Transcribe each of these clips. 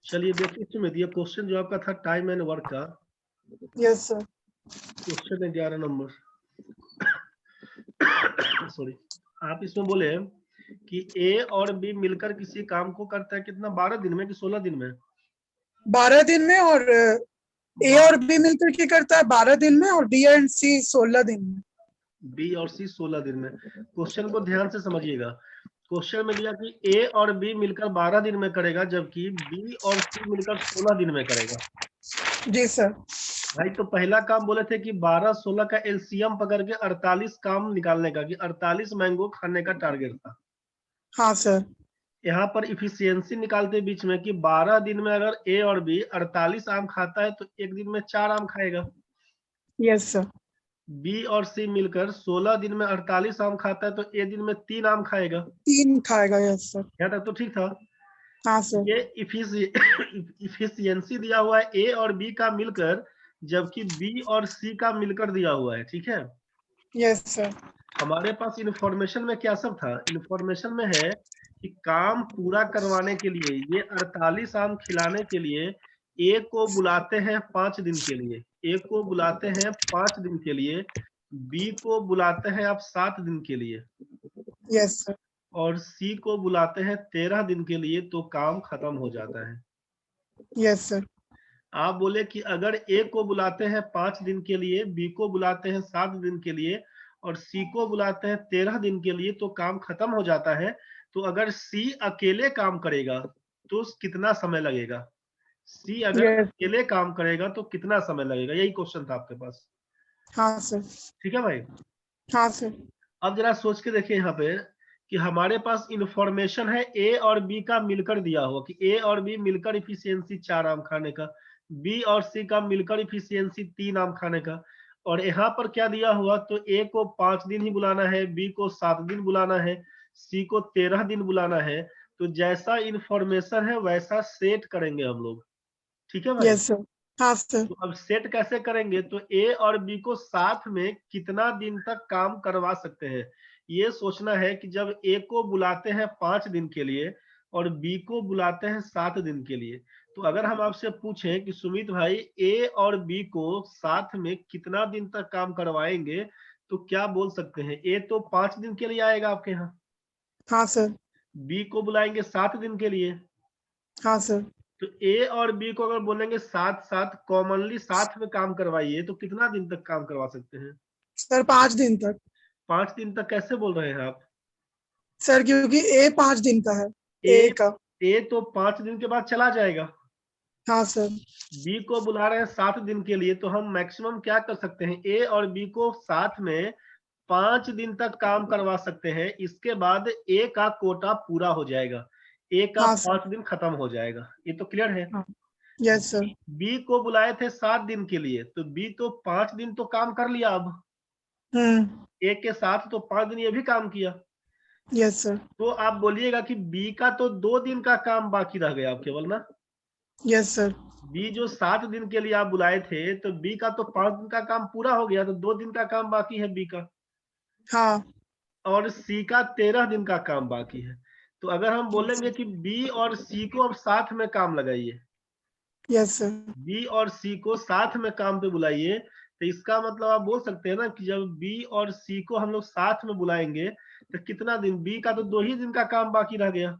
चलिए देखिए, इसमें दिया क्वेश्चन जो आपका था टाइम एंड वर्क का, yes sir. Question 11 number sorry, आप इसमें बोले कि ए और बी मिलकर किसी काम को करता है कितना, 12 दिन में कि 16 दिन में? 12 दिन में, और ए और बी मिलकर के करता है 12 दिन में, और डी एंड सी 16 दिन में। बी और सी 16 दिन में। क्वेश्चन को ध्यान से समझिएगा। क्वेश्चन में दिया कि ए और बी मिलकर 12 दिन में करेगा, जबकि बी और सी मिलकर 16 दिन में करेगा। जी सर। भाई तो पहला काम बोले थे कि 12-16 का एलसीएम पकड़ के 48 काम निकालने का, कि 48 मैंगो खाने का टारगेट था। हाँ सर। यहाँ पर इफिशियंसी निकालते बीच में कि 12 दिन में अगर ए और बी 48 आम खाता है तो एक दिन में 4 आम खाएगा। Yes sir. बी और सी मिलकर 16 दिन में 48 आम खाता है तो ए दिन में 3 आम खाएगा। 3 खाएगा। Yes sir. यहाँ तक तो ठीक था। हाँ सर। ये इफिशियंसी दिया हुआ है ए और बी का मिलकर, जबकि बी और सी का मिलकर दिया हुआ है। ठीक है, यस सर। हमारे पास इंफॉर्मेशन में क्या सब था? इंफॉर्मेशन में है कि काम पूरा करवाने के लिए, ये 48 आम खिलाने के लिए ए को बुलाते हैं 5 दिन के लिए, ए को बुलाते हैं 5 दिन के लिए, बी को बुलाते हैं आप 7 दिन के लिए, यस सर। और सी को बुलाते हैं 13 दिन के लिए, तो काम खत्म हो जाता है। Yes sir. आप बोले कि अगर ए को बुलाते हैं 5 दिन के लिए, बी को बुलाते हैं 7 दिन के लिए, और सी को बुलाते हैं 13 दिन के लिए, तो काम खत्म हो जाता है। तो अगर सी अकेले काम करेगा तो कितना समय लगेगा? सी अगर यस। अकेले काम करेगा तो कितना समय लगेगा? यही क्वेश्चन था आपके पास। हाँ सर। ठीक है भाई, हाँ सर। अब जरा सोच के देखिए यहाँ पे कि हमारे पास इंफॉर्मेशन है ए और बी का मिलकर दिया हुआ कि ए और बी मिलकर इफिशियंसी 4 आम खाने का, बी और सी का मिलकर इफिशियंसी 3 आम खाने का, और यहाँ पर क्या दिया हुआ, तो ए को 5 दिन ही बुलाना है, बी को 7 दिन बुलाना है, सी को 13 दिन बुलाना है। तो जैसा इंफॉर्मेशन है वैसा सेट करेंगे हम लोग। ठीक है भाई, यस सर। हाँ सर। तो अब सेट कैसे करेंगे? तो ए और बी को साथ में कितना दिन तक काम करवा सकते हैं, ये सोचना है कि जब ए को बुलाते हैं 5 दिन के लिए और बी को बुलाते हैं 7 दिन के लिए, तो अगर हम आपसे पूछें कि सुमित भाई ए और बी को साथ में कितना दिन तक काम करवाएंगे, तो क्या बोल सकते हैं? ए तो 5 दिन के लिए आएगा आपके यहाँ, हाँ सर। बी को बुलाएंगे 7 दिन के लिए, हाँ सर। तो ए और बी को अगर बोलेंगे साथ साथ कॉमनली साथ में काम करवाइए, तो कितना दिन तक काम करवा सकते हैं? सर 5 दिन तक। 5 दिन तक कैसे बोल रहे हैं आप? सर क्योंकि ए 5 दिन का है। ए ए का। ए तो 5 दिन के बाद चला जाएगा, हाँ सर। बी को बुला रहे हैं 7 दिन के लिए, तो हम मैक्सिमम क्या कर सकते हैं, ए और बी को साथ में 5 दिन तक काम करवा सकते हैं। इसके बाद ए का कोटा पूरा हो जाएगा, ए का हाँ सर। 5 दिन खत्म हो जाएगा। ये तो क्लियर है। हाँ। Yes sir. बी को बुलाए थे 7 दिन के लिए, तो बी तो 5 दिन तो काम कर लिया, अब ए के साथ तो 5 दिन ये भी काम किया। Yes sir. तो आप बोलिएगा कि बी का तो 2 दिन का काम बाकी रह गया अब केवल ना। Yes sir. बी जो 7 दिन के लिए आप बुलाए थे, तो बी का तो 5 दिन का काम पूरा हो गया, तो 2 दिन का काम बाकी है बी का, हाँ। और सी का 13 दिन का काम बाकी है। तो अगर हम बोलेंगे कि बी और सी को अब साथ में काम लगाइए, यस सर। बी और सी को साथ में काम पे बुलाइए, तो इसका मतलब आप बोल सकते हैं ना कि जब बी और सी को हम लोग साथ में बुलाएंगे तो कितना दिन, बी का तो 2 ही दिन का काम बाकी रह गया,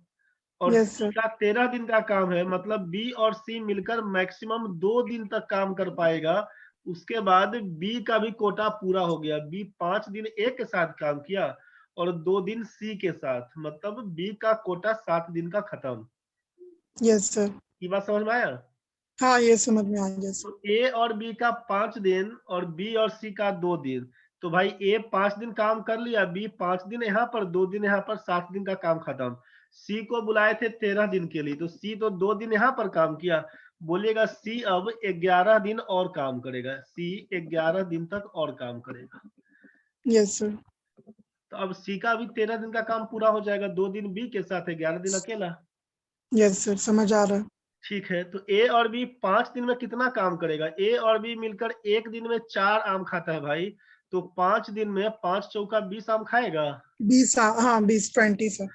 और यस सी सर। का 13 दिन का काम है, मतलब बी और सी मिलकर मैक्सिमम 2 दिन तक काम कर पाएगा। उसके बाद बी का भी कोटा पूरा हो गया, बी 5 दिन ए के साथ काम किया और 2 दिन सी के साथ, मतलब बी का कोटा 7 दिन का खत्म। Yes sir. ये बात समझ में आया? हाँ ये समझ में आ गया सर। तो ए और बी का 5 दिन और बी और सी का 2 दिन, तो भाई ए 5 दिन काम कर लिया, बी 5 दिन यहाँ पर, 2 दिन यहाँ पर, 7 दिन का काम खत्म। सी को बुलाए थे 13 दिन के लिए, तो सी तो 2 दिन यहाँ पर काम किया, बोलिएगा सी अब 11 दिन और काम करेगा, सी 11 दिन तक और काम करेगा। Yes sir. तो अब सी का भी 13 दिन का काम पूरा हो जाएगा, 2 दिन बी के साथ, 11 दिन अकेला। यस सर समझ आ रहा है। ठीक है, तो ए और बी 5 दिन में कितना काम करेगा? ए और बी मिलकर एक दिन में 4 आम खाता है भाई, तो 5 दिन में 5 चौका 20 आम खाएगा। 20। हाँ 20 20 सर।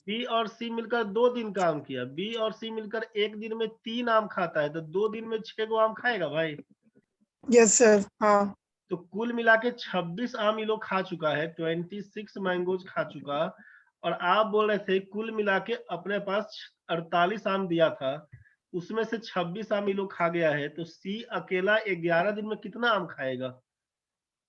बी और सी मिलकर 2 दिन काम किया, बी और सी मिलकर एक दिन में 3 आम खाता है, तो 2 दिन में 6 गो आम खाएगा भाई। Yes sir. हाँ तो कुल मिला के 26 आम ये लोग खा चुका है, 26 मैंगोज खा चुका। और आप बोल रहे थे कुल मिला के अपने पास 48 आम दिया था, उसमें से 26 आम ये लोग खा गया है, तो सी अकेला 11 दिन में कितना आम खाएगा?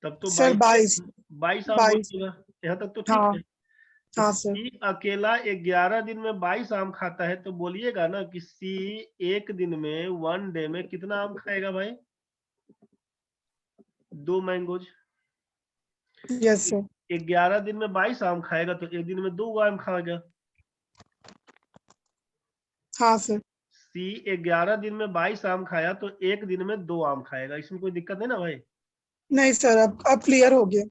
तब तो सर 22। 22 आम 22। बोलिएगा। यहाँ तक तो ठीक हाँ है। तो हाँ सर। सी अकेला 11 दिन में 22 आम खाता है, तो बोलिएगा ना कि सी एक दिन में 1 डे में कितना आम खाएगा भाई? 2 मैंगोज। Yes sir. 11 दिन में 22 आम खाएगा, तो एक दिन में 2 आम खाएगा। हाँ सर। सी 11 दिन में 22 आम खाया, तो एक दिन में 2 आम खाएगा। इसमें कोई दिक्कत नहीं ना भाई? नहीं सर, अब क्लियर हो गया।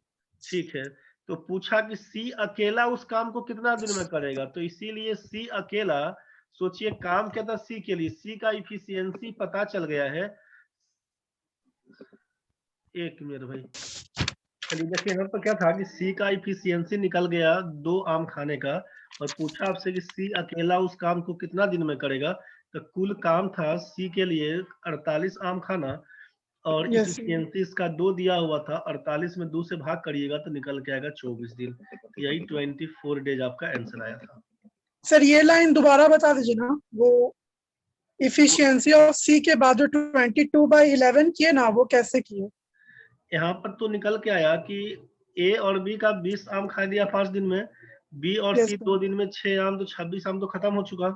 ठीक है। तो पूछा कि सी अकेला उस काम को कितना दिन में करेगा, तो इसीलिए सी अकेला, सोचिए काम क्या था सी के लिए, सी का इफिशियंसी पता चल गया है। एक मिनट भाई, चलिए देखिए यहाँ पर क्या था कि सी का इफिशियंसी निकल गया 2 आम खाने का, और पूछा आपसे कि सी अकेला उस काम को कितना दिन में करेगा, तो कुल काम था सी के लिए 48 आम खाना, और यस सर। इफिशियंसी इसका 2 दिया हुआ था, 48 में 2 से भाग करिएगा तो निकल के आएगा 24 दिन। तो यही 24 डेज आपका आंसर आया था। सर ये लाइन दोबारा बता दीजिए ना, वो इफिशियंसी ऑफ सी के बाद जो 22/11 किए ना, वो कैसे किए? यहाँ पर तो निकल के आया कि ए और बी का 20 आम खा दिया 5 दिन में, बी और यस सी सर। 2 दिन में 6 आम, तो 26 आम तो खत्म हो चुका।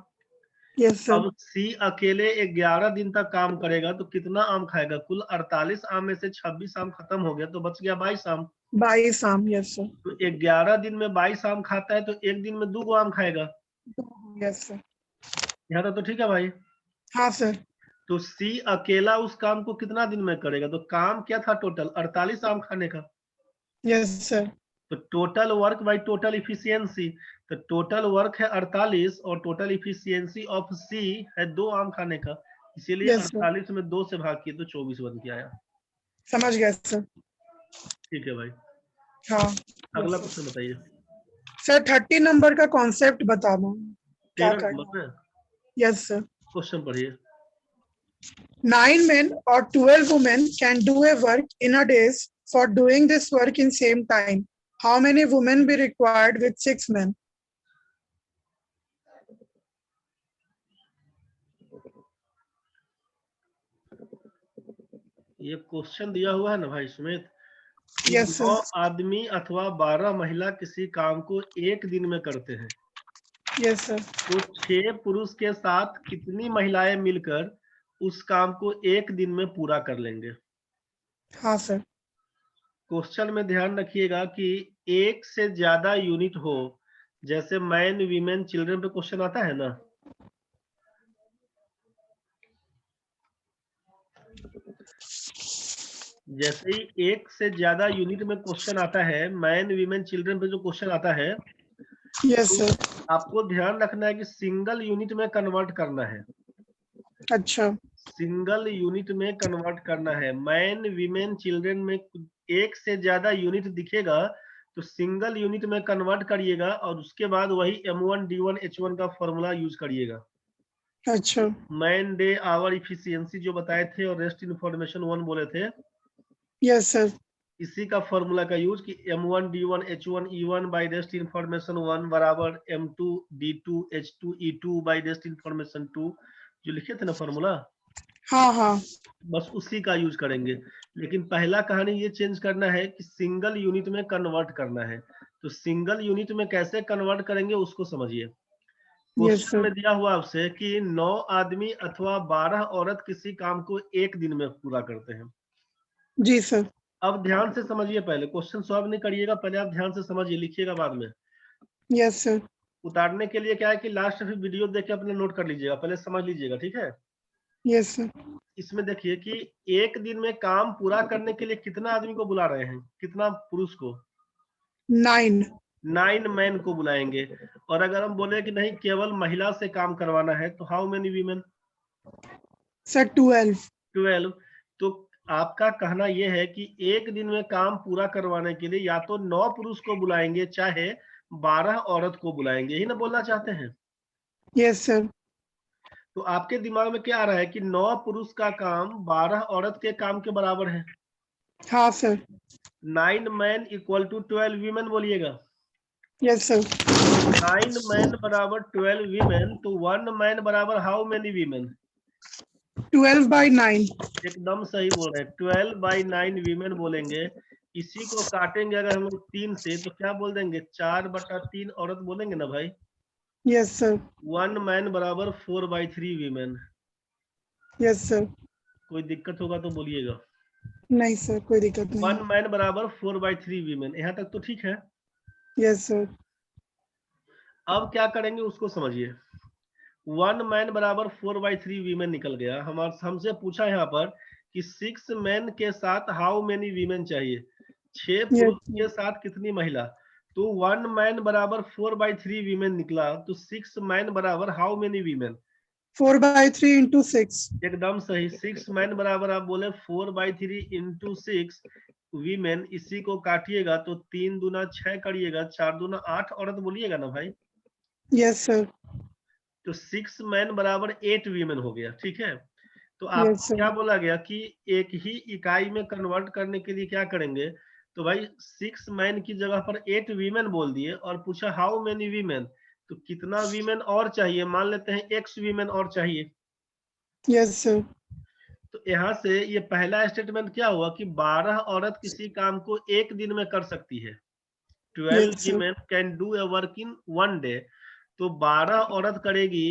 Yes sir. अब सी अकेले 11 दिन तक काम करेगा, तो कितना आम खाएगा? कुल 48 आम में से 26 आम खत्म हो गया, तो बच गया 22 आम। 22 आम। Yes sir. तो 11 दिन में 22 आम खाता है, तो एक दिन में 2 गो आम खाएगा। Yes sir. यहाँ तक तो ठीक है भाई। हाँ सर। तो सी अकेला उस काम को कितना दिन में करेगा? तो काम क्या था टोटल? 48 आम खाने का। Yes sir. तो total work by total efficiency, तो टोटल वर्क है 48 और टोटल इफिशियंसी ऑफ सी है 2 आम खाने का, इसीलिए यस सर। 48 में 2 से भाग किए तो 24 बन के आया। समझ गया सर। ठीक है भाई। हाँ। अगला यस सर। क्वेश्चन बताइए। सर 30 नंबर का कॉन्सेप्ट बता दो, क्या 13 करना नंबर है? में यस सर। क्वेश्चन पढ़िए। 9 men or 12 women can do a work in a days. For doing this work in same time, how many women be required with 6 men? ये question दिया हुआ है ना भाई सुमित, कि यस 9 सर। आदमी अथवा 12 महिला किसी काम को एक दिन में करते हैं, यस सर। तो 6 पुरुष के साथ कितनी महिलाएं मिलकर उस काम को एक दिन में पूरा कर लेंगे? हाँ सर। क्वेश्चन में ध्यान रखिएगा कि एक से ज्यादा यूनिट हो, जैसे मैन वीमेन चिल्ड्रन पे क्वेश्चन आता है ना, जैसे ही एक से ज्यादा यूनिट में क्वेश्चन आता है, मैन वीमेन चिल्ड्रन पे जो क्वेश्चन आता है, यस तो सर। आपको ध्यान रखना है कि सिंगल यूनिट में कन्वर्ट करना है। अच्छा। सिंगल यूनिट में कन्वर्ट करना है। मैन वीमेन चिल्ड्रन में एक से ज्यादा यूनिट दिखेगा तो सिंगल यूनिट में कन्वर्ट करिएगा, और उसके बाद वही M1 D1 H1 का फॉर्मूला यूज करिएगा। अच्छा। मैन डे आवर इफिशियंसी जो बताए थे और रेस्ट इन्फॉर्मेशन 1 बोले थे, यस सर। इसी का फॉर्मूला का यूज कि M1 D1 H1 E1 by rest information 1 बराबर M2 D2 H2 E2 by rest information 2, जो लिखे थे ना फॉर्मूला, हाँ हाँ। बस उसी का यूज करेंगे। लेकिन पहला कहानी ये चेंज करना है कि सिंगल यूनिट में कन्वर्ट करना है। तो सिंगल यूनिट में कैसे कन्वर्ट करेंगे उसको समझिए। Yes question sir. में दिया हुआ आपसे कि 9 आदमी अथवा 12 औरत किसी काम को एक दिन में पूरा करते हैं। जी सर। अब ध्यान से समझिए, पहले क्वेश्चन सॉल्व नहीं करिएगा, पहले आप ध्यान से समझिए, लिखिएगा बाद में। Yes sir. उतारने के लिए क्या है कि लास्ट फिर वीडियो देख के अपने नोट कर लीजिएगा, पहले समझ लीजिएगा, ठीक है। Yes sir. इसमें देखिए कि एक दिन में काम पूरा करने के लिए कितना आदमी को बुला रहे हैं, कितना पुरुष को? 9। 9 मैन को बुलाएंगे। और अगर हम बोले कि नहीं केवल महिला से काम करवाना है, तो हाउ मेनी वीमेन? सर 12। 12। तो आपका कहना यह है कि एक दिन में काम पूरा करवाने के लिए या तो 9 पुरुष को बुलाएंगे, चाहे 12 औरत को बुलाएंगे, यही ना बोलना चाहते हैं? Yes, sir. तो आपके दिमाग में क्या आ रहा है कि 9 पुरुष का काम 12 औरत के काम के बराबर है। हाँ, sir. 9 man equal to 12 women बोलिएगा। Yes, sir. 9 मैन बराबर 12 वीमेन, तो 1 मैन बराबर हाउ मेनी वीमेन? 12 by 9. एकदम सही बोल रहे हैं, 12 बाई 9 वीमेन बोलेंगे। इसी को काटेंगे अगर हम लोग 3 से तो क्या बोल देंगे, 4/3 औरत बोलेंगे ना भाई। Yes, sir. 1 मैन बराबर 4/3 वीमेन। Yes, sir. कोई दिक्कत होगा तो बोलिएगा। नहीं सर, कोई दिक्कत नहीं। 1 मैन बराबर 4/3 वीमेन, यहाँ तक तो ठीक है। Yes sir. अब क्या करेंगे उसको समझिए। 1 मैन बराबर 4/3 वीमेन निकल गया। हमसे पूछा यहाँ पर कि 6 मैन के साथ हाउ मेनी वीमेन चाहिए, 6 यस पुरुष सर। के साथ कितनी महिला। तो 1 मैन बराबर 4/3 वीमेन निकला, तो 6 मैन बराबर हाउ मेनी वीमेन? 4/3 into 6. एकदम सही। 6 मैन बराबर आप बोले 4/3 इंटू 6 वीमेन। इसी को काटिएगा तो 3 दूना 6 करिएगा, 4 दूना 8 औरत बोलिएगा ना भाई। Yes sir. तो 6 मैन बराबर 8 वीमेन हो गया, ठीक है। तो यस आपको सर। क्या बोला गया कि एक ही इकाई में कन्वर्ट करने के लिए क्या करेंगे, तो भाई 6 मैन की जगह पर 8 वीमेन बोल दिए और पूछा हाउ मेनी वीमेन, तो कितना वीमेन और चाहिए, मान लेते हैं x वीमेन और चाहिए। Yes sir. तो यहाँ से ये पहला स्टेटमेंट क्या हुआ कि 12 औरत किसी काम को एक दिन में कर सकती है। 12 yes sir. Women can do a work in 1 day. तो 12 औरत करेगी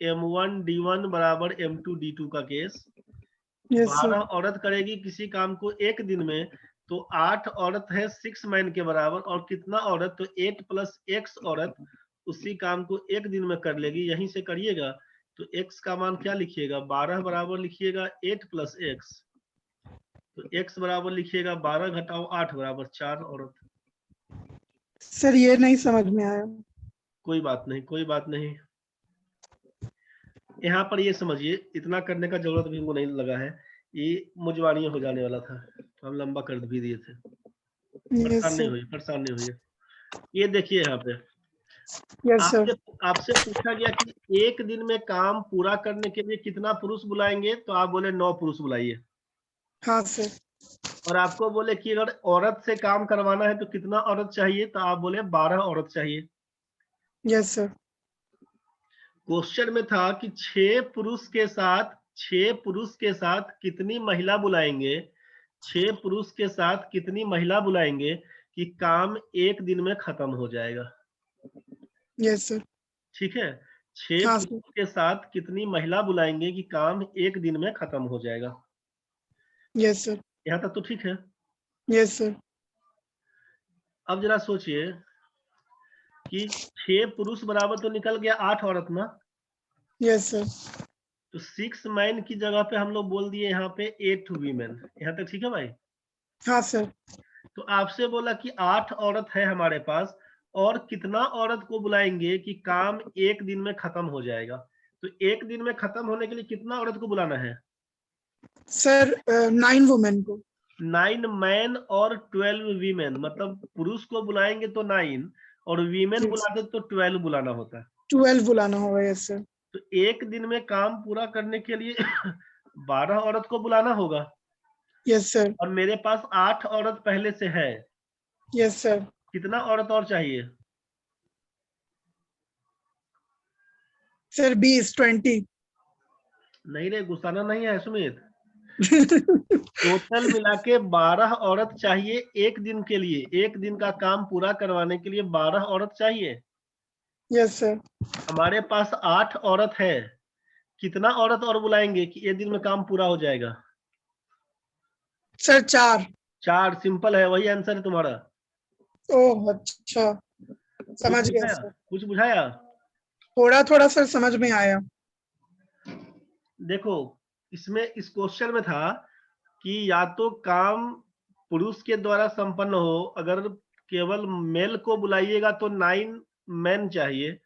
M1 D1 बराबर M2 D2 का केस। Yes sir. 12 औरत करेगी किसी काम को एक दिन में, तो 8 औरत है 6 मैन के बराबर, और कितना औरत, तो 8 प्लस x औरत उसी काम को एक दिन में कर लेगी। यहीं से करिएगा तो x का मान क्या लिखिएगा, 12 बराबर लिखिएगा 8 प्लस x, तो x बराबर लिखिएगा 12 घटाओ 8 बराबर 4 औरत। सर ये नहीं समझ में आया। कोई बात नहीं, कोई बात नहीं। यहाँ पर ये समझिए, इतना करने का जरूरत भी हमको नहीं लगा है, ये मुजवानिया हो जाने वाला था, हम लंबा कर भी दिए थे। यस परेशान नहीं सर। हुई, परेशान नहीं हुई। ये देखिए यहाँ पे यस आपसे सर। आपसे पूछा गया कि एक दिन में काम पूरा करने के लिए कितना पुरुष बुलाएंगे, तो आप बोले 9 पुरुष बुलाइए। हाँ सर। और आपको बोले कि अगर औरत से काम करवाना है तो कितना औरत चाहिए, तो आप बोले 12 औरत चाहिए। Yes sir. क्वेश्चन में था कि 6 पुरुष के साथ कितनी महिला बुलाएंगे, 6 पुरुष के साथ कितनी महिला बुलाएंगे कि काम एक दिन में खत्म हो जाएगा। Yes sir. ठीक है, 6 हाँ सर। पुरुष के साथ कितनी महिला बुलाएंगे कि काम एक दिन में खत्म हो जाएगा। Yes sir. यहाँ तक तो ठीक है। Yes sir. अब जरा सोचिए कि 6 पुरुष बराबर तो निकल गया 8 औरत ना। Yes sir. तो 6 मैन की जगह पे हम लोग बोल दिए यहाँ पे 8 वीमेन। यहाँ तक ठीक है भाई। हाँ सर। तो आपसे बोला कि 8 औरत है हमारे पास, और कितना औरत को बुलाएंगे कि काम एक दिन में खत्म हो जाएगा। तो एक दिन में खत्म होने के लिए कितना औरत को बुलाना है? सर 9 वुमेन को। 9 मैन और 12 वीमेन, मतलब पुरुष को बुलाएंगे तो 9 और वीमेन यस। बुलाते तो 12 बुलाना होता है। 12 बुलाना होगा। Yes sir. तो एक दिन में काम पूरा करने के लिए 12 औरत को बुलाना होगा, यस सर। और मेरे पास 8 औरत पहले से है। Yes sir. कितना औरत और चाहिए? सर 20 नहीं रे, गुस्साना नहीं है सुमित। टोटल मिला के 12 औरत चाहिए एक दिन के लिए, एक दिन का काम पूरा करवाने के लिए 12 औरत चाहिए। Yes sir. हमारे पास 8 औरत है, कितना औरत और बुलाएंगे कि एक दिन में काम पूरा हो जाएगा? सर 4। 4, सिंपल है, वही आंसर है तुम्हारा। ओह अच्छा, कुछ समझ गया बुझाया, सर। कुछ बुझाया? थोड़ा थोड़ा सर समझ में आया। देखो, इसमें इस क्वेश्चन में था कि या तो काम पुरुष के द्वारा संपन्न हो, अगर केवल मेल को बुलाइएगा तो 9 मैन चाहिए,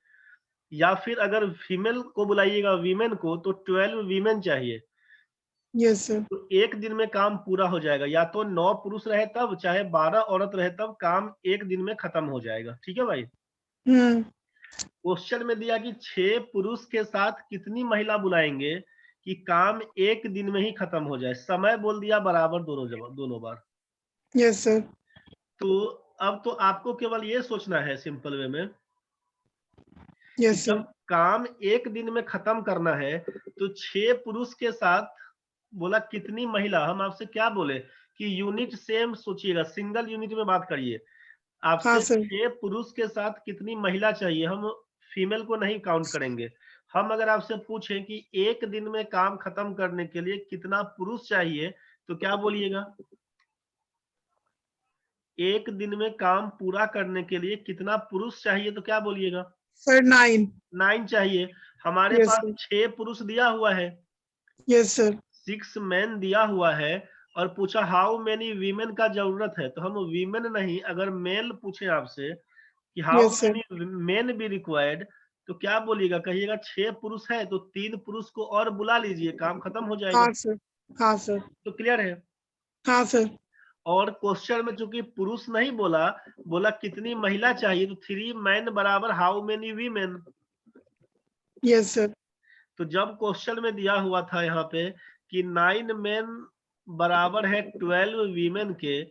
या फिर अगर फीमेल को बुलाइएगा वीमेन को तो 12 वीमेन चाहिए। Yes sir. तो एक दिन में काम पूरा हो जाएगा, या तो 9 पुरुष रहे तब, चाहे 12 औरत रहे तब, काम एक दिन में खत्म हो जाएगा। ठीक है भाई। क्वेश्चन में दिया कि 6 पुरुष के साथ कितनी महिला बुलाएंगे कि काम एक दिन में ही खत्म हो जाए। समय बोल दिया बराबर दोनों बार। Yes sir. तो अब तो आपको केवल ये सोचना है सिंपल वे में कि यस जब सर। काम एक दिन में खत्म करना है तो 6 पुरुष के साथ बोला कितनी महिला। हम आपसे क्या बोले कि यूनिट सेम सोचिएगा, सिंगल यूनिट में बात करिए। हाँ आपसे सर। 6 पुरुष के साथ कितनी महिला चाहिए, हम फीमेल को नहीं काउंट करेंगे। हम अगर आपसे पूछें कि एक दिन में काम खत्म करने के लिए कितना पुरुष चाहिए तो क्या बोलिएगा? एक दिन में काम पूरा करने के लिए कितना पुरुष चाहिए तो क्या बोलिएगा? सर 9। 9 चाहिए। हमारे यस पास सर। 6 पुरुष दिया हुआ है, यस सर। 6 मैन दिया हुआ है और पूछा हाउ मेनी वीमेन का जरूरत है, तो हम वीमेन नहीं, अगर मेल पूछे आपसे कि how yes sir. Many main be required तो क्या बोलिएगा? कहिएगा 6 पुरुष है तो 3 पुरुष को और बुला लीजिए, काम खत्म हो जाएगा। हाँ सर। हाँ सर। तो क्लियर है। हाँ सर। और क्वेश्चन में चूंकि पुरुष नहीं बोला, बोला कितनी महिला चाहिए, तो 3 मैन बराबर how many women. Yes sir. तो जब क्वेश्चन में दिया हुआ था यहाँ पे कि 9 मैन बराबर है 12 वीमेन के,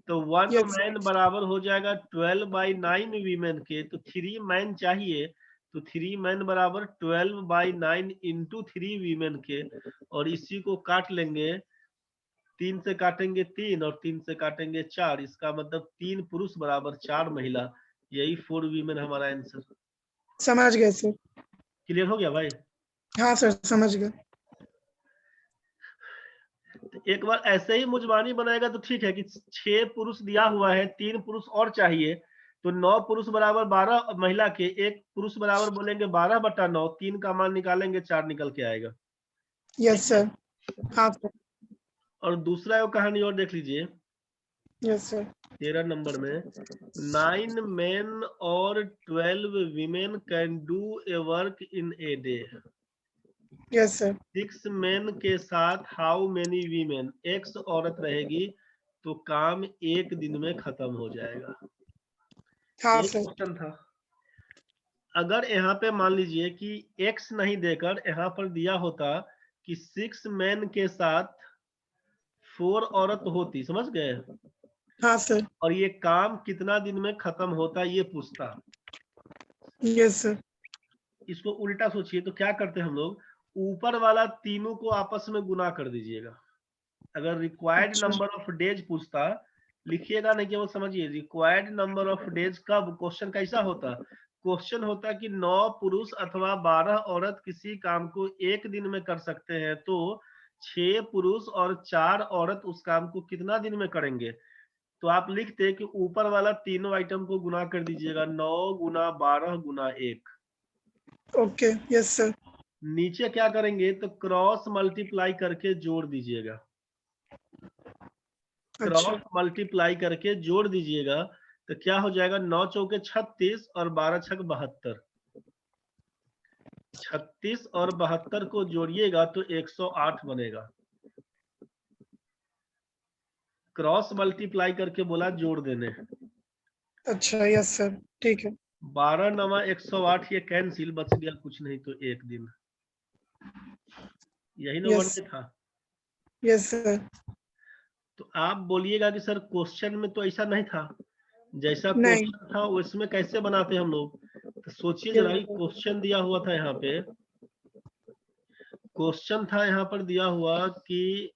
तो 1 यस मैन बराबर हो जाएगा 12/9 वीमेन के, तो 3 मैन चाहिए। तो 3 मैन बराबर 12/9 इंटू 3 वीमेन के, और इसी को काट लेंगे। 3 से काटेंगे 3 और 3 से काटेंगे 4, इसका मतलब 3 पुरुष बराबर 4 महिला। यही 4 वीमेन हमारा आंसर। समझ गए सर। क्लियर हो गया भाई? हाँ सर समझ गए। एक बार ऐसे ही मुजबानी बनाएगा तो ठीक है कि 6 पुरुष दिया हुआ है, 3 पुरुष और चाहिए, तो 9 पुरुष बराबर 12 महिला के, 1 पुरुष बराबर बोलेंगे 12/9, 3 का मान निकालेंगे 4 निकल के आएगा। Yes sir. हाँ सर। और दूसरा एक कहानी और देख लीजिए, यस सर। 13 नंबर में 9 मेन और 12 women can do a work in a day. Yes sir. 6 main के साथ हाउ मेनी वीमेन, X औरत रहेगी तो काम एक दिन में खत्म हो जाएगा। हाँ ये सर। क्वेश्चन था। अगर यहाँ पे मान लीजिए कि X नहीं देकर यहाँ पर दिया होता कि 6 मैन के साथ 4 औरत होती, समझ गए, हाँ सर। और ये काम कितना दिन में खत्म होता ये पूछता। Yes sir. इसको उल्टा सोचिए तो क्या करते हम लोग, ऊपर वाला तीनों को आपस में गुना कर दीजिएगा। अगर रिक्वायर्ड अच्छा। नंबर ऑफ डेज पूछता, लिखिएगा नहीं केवल समझिए, रिक्वायर्ड नंबर ऑफ डेज कब, क्वेश्चन कैसा होता, क्वेश्चन होता कि 9 पुरुष अथवा 12 औरत किसी काम को एक दिन में कर सकते हैं, तो 6 पुरुष और 4 औरत उस काम को कितना दिन में करेंगे। तो आप लिखते कि ऊपर वाला तीनों आइटम को गुना कर दीजिएगा, 9 गुना 12 गुना 1। ओके। Yes sir. नीचे क्या करेंगे तो क्रॉस मल्टीप्लाई करके जोड़ दीजिएगा, क्रॉस अच्छा। मल्टीप्लाई करके जोड़ दीजिएगा, तो क्या हो जाएगा, 9 चौके 36 और 12 छक 72, 36 और 72 को जोड़िएगा तो 108 बनेगा। क्रॉस मल्टीप्लाई करके बोला जोड़ देने। अच्छा। यस सर ठीक है। 12 9 108, ये कैंसिल, बच गया कुछ नहीं तो एक दिन। यही ना यस। वर्ड था। Yes sir. तो आप बोलिएगा कि सर क्वेश्चन में तो ऐसा नहीं था, जैसा नहीं। क्वेश्चन था उसमें कैसे बनाते हम लोग। तो सोचिए यस जरा, सर। क्वेश्चन दिया हुआ था यहाँ पे, क्वेश्चन था यहाँ पर दिया हुआ कि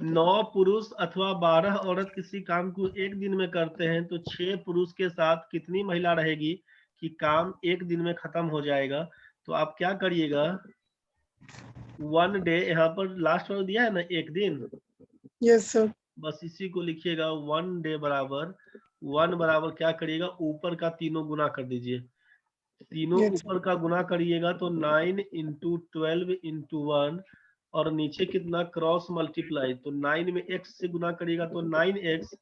9 पुरुष अथवा 12 औरत किसी काम को एक दिन में करते हैं, तो 6 पुरुष के साथ कितनी महिला रहेगी कि काम एक दिन में खत्म हो जाएगा। तो आप क्या करिएगा, 1 डे, यहाँ पर लास्ट वाला दिया है ना एक दिन, यस सर। बस इसी को लिखिएगा 1 डे बराबर 1 बराबर क्या करिएगा, ऊपर का तीनों गुना कर दीजिए, तीनों यस सर। ऊपर का गुना करिएगा तो 9 इंटू 12 इंटू 1, और नीचे कितना क्रॉस मल्टीप्लाई, तो 9 में x से गुना करिएगा तो 9x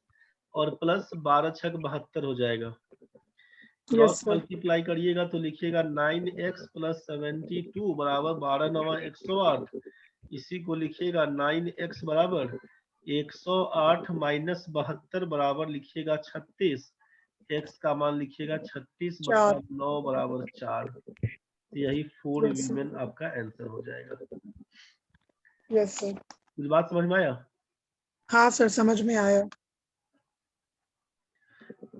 और प्लस 12 छक 72 हो जाएगा। Cross yes sir. मल्टीप्लाई करिएगा तो लिखिएगा 9x प्लस 72 बराबर 12 9 108। इसी को लिखिएगा 9x बराबर 108 माइनस 72 बराबर लिखिएगा 36। x का मान लिखिएगा 36 4 बटा 9 बराबर 4। यही 4 यस सर वीमेन आपका आंसर हो जाएगा। यस सर कुछ बात समझ में आया? हाँ सर समझ में आया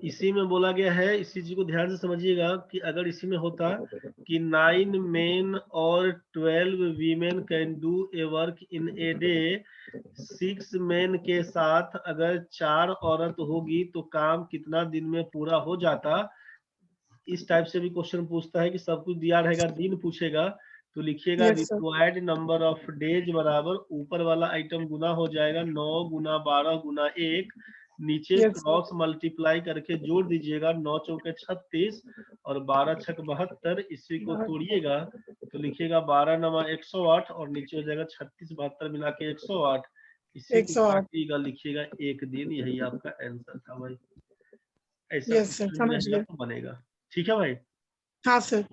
इसी में बोला गया है, इसी चीज को ध्यान से समझिएगा कि अगर इसी में होता कि 9 मेन और 12 women can do a work in a day, 6 main के साथ अगर 4 औरत होगी तो काम कितना दिन में पूरा हो जाता। इस टाइप से भी क्वेश्चन पूछता है कि सब कुछ दिया रहेगा, दिन पूछेगा तो लिखिएगा yes sir required number of days बराबर ऊपर वाला आइटम गुना हो जाएगा 9 गुना 12 गुना 1, नीचे यस सर क्रॉस मल्टीप्लाई करके जोड़ दीजिएगा 9 चौके 36 और 12 छक 72, इसी को तोड़िएगा तो लिखिएगा 12 नमा 108 और नीचे हो जाएगा 36 72 मिला के 108, इसी को 108 काटिएगा लिखिएगा 1 दिन। यही आपका आंसर था भाई। ऐसा यस सर क्वेश्चन समझ रहेगा गए तो बनेगा। ठीक है भाई, हाँ सर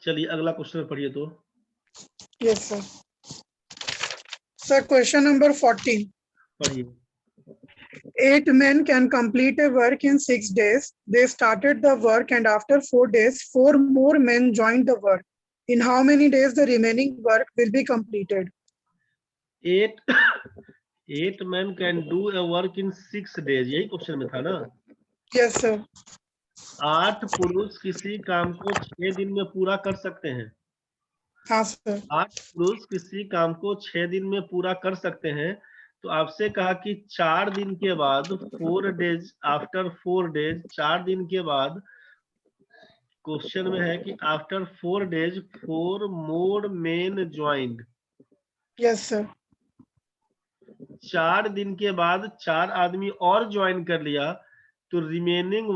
चलिए अगला क्वेश्चन पढ़िए तो। Yes sir sir question number 14 पढ़िए। 8 men can complete a work in 6 days. They started the work and after 4 days, 4 more men joined the work. In how many days the remaining work will be completed? 8 men can do a work in 6 days, यही question में था ना। Yes, sir. 8 पुरुष किसी काम को 6 दिन में पूरा कर सकते हैं। हाँ सर 8 पुरुष किसी काम को 6 दिन में पूरा कर सकते हैं, तो आपसे कहा कि 4 दिन के बाद 4 डेज, आफ्टर 4 डेज, 4 दिन के बाद क्वेश्चन में है कि आफ्टर 4 डेज 4 मोर मेन ज्वाइंड। यस सर 4 दिन के बाद 4 आदमी और ज्वाइन कर लिया तो रिमेनिंग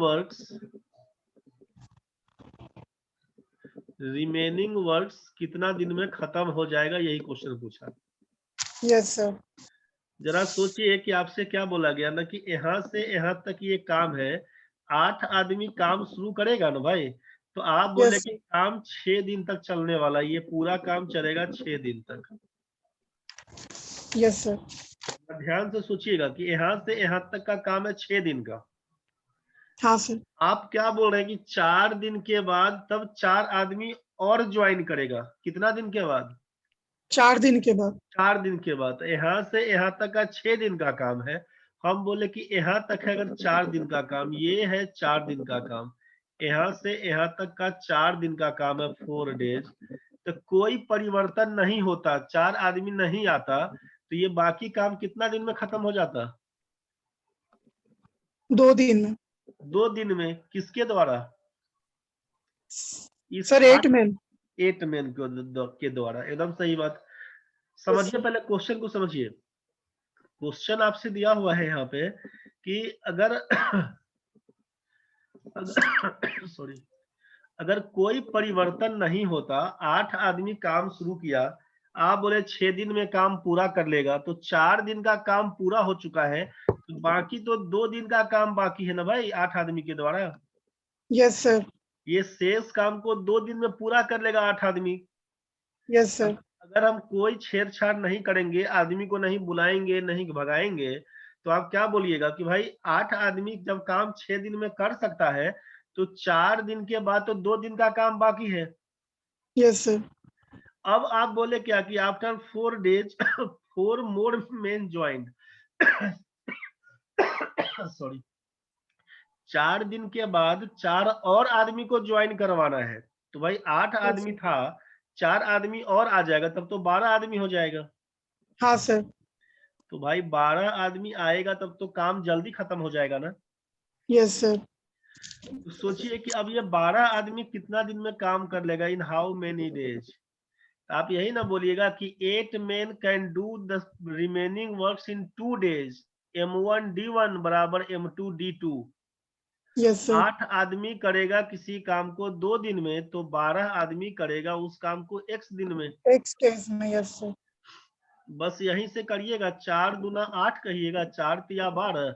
वर्क्स कितना दिन में खत्म हो जाएगा, यही क्वेश्चन पूछा। यस सर जरा सोचिए कि आपसे क्या बोला गया ना कि यहाँ से यहाँ तक ये काम है, 8 आदमी काम शुरू करेगा ना भाई, तो आप बोले यस कि सर काम 6 दिन तक चलने वाला, ये पूरा काम चलेगा 6 दिन तक। यस सर ध्यान से सोचिएगा कि यहाँ से यहाँ तक का काम है 6 दिन का। हाँ सर आप क्या बोल रहे हैं कि 4 दिन के बाद तब 4 आदमी और ज्वाइन करेगा, कितना दिन के बाद? 4 दिन के बाद 4 दिन के बाद। यहाँ से यहाँ तक का 6 दिन का काम है, हम बोले कि यहाँ तक है अगर 4 दिन का काम, ये है 4 दिन का काम, यहाँ से यहाँ तक का 4 दिन का काम है 4 डेज, तो कोई परिवर्तन नहीं होता, 4 आदमी नहीं आता, तो ये बाकी काम कितना दिन में खत्म हो जाता? 2 दिन में 2 दिन में। किसके द्वारा? इस सर 8 men 8 मैन के द्वारा। एकदम सही बात। समझिए, पहले क्वेश्चन को समझिए। क्वेश्चन आपसे दिया हुआ है यहाँ पे कि अगर सॉरी, अगर कोई परिवर्तन नहीं होता, 8 आदमी काम शुरू किया, आप बोले 6 दिन में काम पूरा कर लेगा, तो 4 दिन का काम पूरा हो चुका है, तो बाकी तो 2 दिन का काम बाकी है ना भाई 8 आदमी के द्वारा। यस सर ये शेष काम को 2 दिन में पूरा कर लेगा 8 आदमी। यस सर अगर हम कोई छेड़छाड़ नहीं करेंगे, आदमी को नहीं बुलाएंगे, नहीं भगाएंगे, तो आप क्या बोलिएगा कि भाई 8 आदमी जब काम 6 दिन में कर सकता है, तो 4 दिन के बाद तो 2 दिन का काम बाकी है। यस सर अब आप बोले क्या कि आफ्टर 4 डेज 4 मोर मेन ज्वाइंट, सॉरी, 4 दिन के बाद 4 और आदमी को ज्वाइन करवाना है, तो भाई 8 आदमी था, 4 आदमी और आ जाएगा, तब तो 12 आदमी हो जाएगा। हाँ सर तो भाई 12 आदमी आएगा तब तो काम जल्दी खत्म हो जाएगा ना। यस सर तो सोचिए कि अब ये 12 आदमी कितना दिन में काम कर लेगा, इन हाउ मेनी डेज। आप यही ना बोलिएगा कि 8 men can do the remaining works in 2 days, M1 D1 बराबर M2 D2। यस सर 8 आदमी करेगा किसी काम को 2 दिन में, तो 12 आदमी करेगा उस काम को x दिन में। एक्स डेज में यस सर बस यहीं से करिएगा, 4 दूना 8 कहिएगा, 4 तिया 12,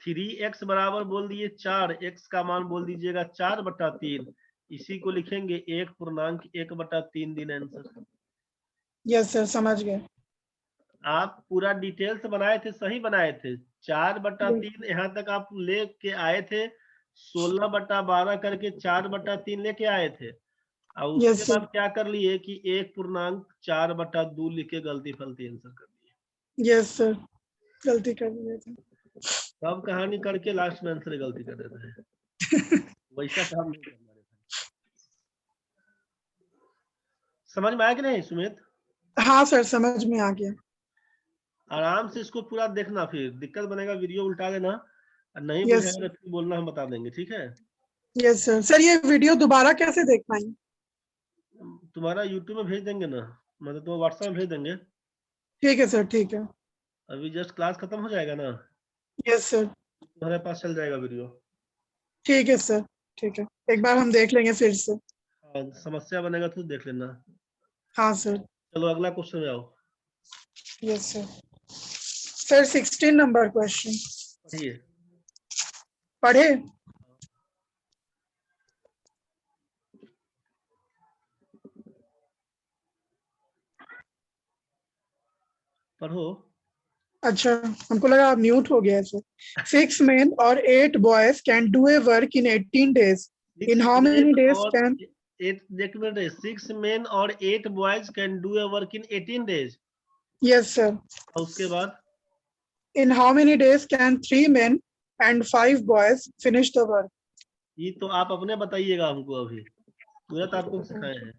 3x बराबर बोल दिए 4, x का मान बोल दीजिएगा 4/3, इसी को लिखेंगे 1.1/3 दिन आंसर। यस सर समझ गए आप पूरा डिटेल्स बनाए थे, सही बनाए थे। 4/3 यहाँ तक आप लेके आए थे, 16/12 करके 4/3 लेके आए थे। और उसके यस सर। बाद क्या कर लिए कि 1.4/2 लिख के गलती फलती आंसर कर दिए। यस सर, गलती कर दिए थे। सब कहानी करके लास्ट में आंसर गलती कर देते हैं। वैसा काम नहीं करना रहता। समझ में आया कि नहीं सुमित? हाँ सर, समझ में आ गया। आराम से इसको पूरा देखना, फिर दिक्कत बनेगा वीडियो उल्टा देना, और नहीं यस बुझेगा सर। तो फिर बोलना, हम बता देंगे, ठीक है? Yes sir. सर ये वीडियो दोबारा कैसे देख पाएंगे? तुम्हारा यूट्यूब में भेज देंगे ना, मतलब तो व्हाट्सएप में भेज देंगे। ठीक है सर, ठीक है। अभी जस्ट क्लास खत्म हो जाएगा ना, यस सर। तुम्हारे पास चल जाएगा वीडियो। ठीक है सर, ठीक है, एक बार हम देख लेंगे फिर से। हाँ, समस्या बनेगा तो देख लेना। हाँ सर। चलो अगला क्वेश्चन में आओ। Yes sir. Sir 16 number question पढ़िए। पढ़े। पढ़ो। अच्छा, हमको लगा आप म्यूट हो गया है सर। 6 men और 8 boys can do a work in 18 days. In 6 how many men days और can? 6 men और 8 boys can do a work in 18 days. Yes sir. और उसके बाद In how many days can 3 men and 5 boys finish the work? ये तो आप अपने बताइएगा हमको, अभी पूरा तो आपको सिखाए हैं।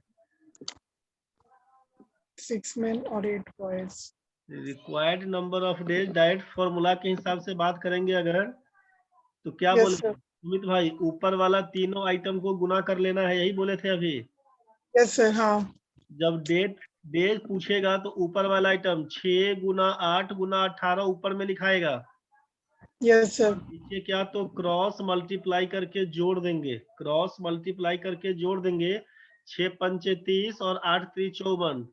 6 men और 8 boys. Required number of days direct formula के हिसाब से बात करेंगे अगर, तो क्या Yes बोले sir. सुमित भाई, ऊपर वाला तीनों आइटम को गुना कर लेना है, यही बोले थे अभी। Yes sir. हाँ। जब डेज पूछेगा तो ऊपर वाला आइटम 6 गुना 8 गुना 18 ऊपर में लिखाएगा। Yes sir. और नीचे क्या, तो क्रॉस मल्टीप्लाई करके जोड़ देंगे, क्रॉस मल्टीप्लाई करके जोड़ देंगे। 6 पंचे 30 और 8 3 54।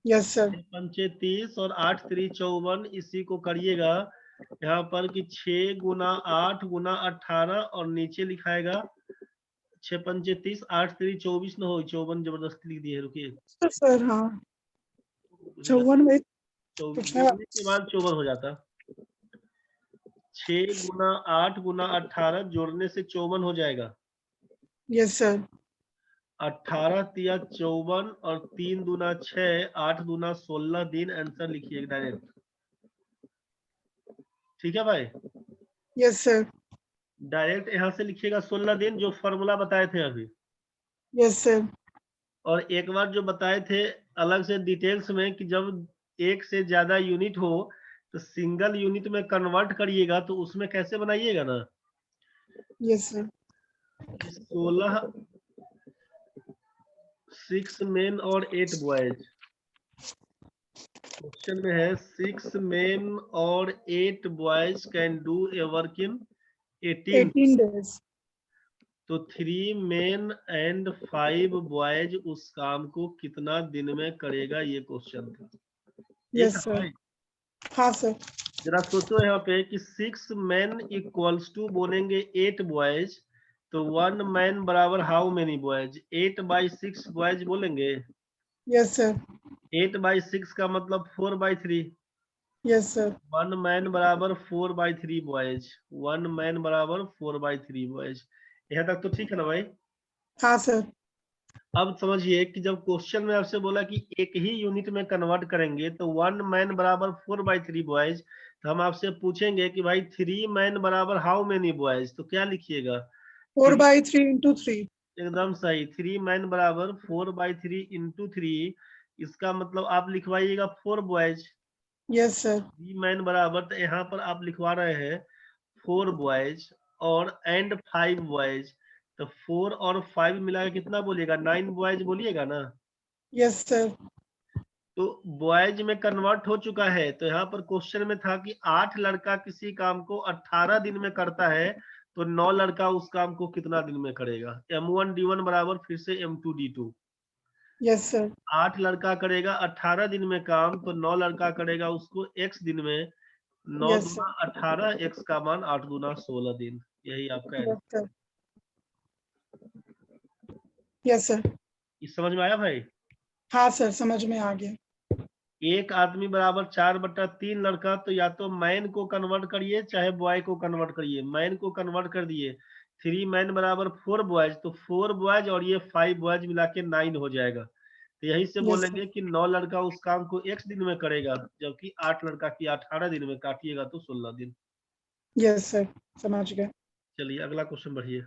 Yes sir. 6 पंचे 30 और 8 3 54, इसी को करिएगा यहाँ पर कि 6 गुना 8 गुना 18, और नीचे लिखाएगा 6 पंचे 30 8 3 24 न हो, 54 जबरदस्ती लिख दिए, रुकिए। सर हाँ, 54 में पूछने वाला। जोड़ने के बाद 54 हो जाता। 6 गुना 8 गुना 18 जोड़ने से 54 हो जाएगा। Yes sir. 18 तिया 54 और 3 दूना 6, 8 दूना 16 दिन, आंसर लिखिए डायरेक्ट। ठीक है भाई, यस सर। डायरेक्ट यहाँ से लिखिएगा 16 दिन, जो फॉर्मूला बताए थे अभी। Yes sir. और एक बार जो बताए थे अलग से डिटेल्स में, कि जब एक से ज्यादा यूनिट हो तो सिंगल यूनिट में कन्वर्ट करिएगा, तो उसमें कैसे बनाइएगा ना, यस सर। 16 6 मेन और 8 बॉयज। क्वेश्चन में है 6 मेन और 8 boys can do a work in 18। 18 days. तो 3 मेन एंड 5 बॉयज उस काम को कितना दिन में करेगा, ये क्वेश्चन था। एक यस सर। भाई हाँ सर। जरा सोचो यहाँ पे कि 6 मैन इक्वल्स टू बोलेंगे 8 बॉयज, तो 1 मैन बराबर हाउ मेनी बॉयज, 8/6 बॉयज बोलेंगे। Yes sir. 8/6 का मतलब 4/3। Yes sir. 1 मैन बराबर 4/3 बॉयज, 1 मैन बराबर 4/3 बॉयज। यहाँ तक तो ठीक है ना भाई? हाँ सर। अब समझिए कि जब क्वेश्चन में आपसे बोला कि एक ही यूनिट में कन्वर्ट करेंगे, तो 1 मैन बराबर 4/3 बॉयज, तो हम आपसे पूछेंगे कि भाई 3 मैन बराबर हाउ मेनी बॉयज, तो क्या लिखिएगा? 4/3 into 3. एकदम सही, 3 मैन बराबर 4/3 इंटू 3, इसका मतलब आप लिखवाइएगा 4 बॉयज। Yes sir. 3 मैन बराबर, तो यहाँ पर आप लिखवा रहे हैं 4 बॉयज और एंड 5 बॉयज, तो 4 और 5 मिला के कितना बोलिएगा, 9 बॉयज बोलिएगा ना। Yes sir. तो बॉयज में कन्वर्ट हो चुका है, तो यहाँ पर क्वेश्चन में था कि 8 लड़का किसी काम को 18 दिन में करता है, तो 9 लड़का उस काम को कितना दिन में करेगा। M1D1 बराबर फिर से M2D2। Yes sir. 8 लड़का करेगा 18 दिन में काम, तो 9 लड़का करेगा उसको x दिन में। 9 यस दूना सर। 18, x का मान 8 दूना 16 दिन। यही आपका है। Yes sir. Yes sir. इस समझ में आया भाई? हाँ सर, समझ में आ गया। एक आदमी बराबर 4/3 लड़का, तो या तो मैन को कन्वर्ट करिए चाहे बॉय को कन्वर्ट करिए। मैन को कन्वर्ट कर दिए, 3 मैन बराबर 4 बॉयज, तो 4 बॉयज और ये 5 बॉयज मिला के 9 हो जाएगा। तो यही से Yes, sir. बोलेंगे कि 9 लड़का उस काम को x दिन में करेगा, जबकि 8 लड़का की 18 दिन में, काटिएगा तो 16 दिन। Yes, sir. समझ गए। चलिए अगला क्वेश्चन बढ़िए।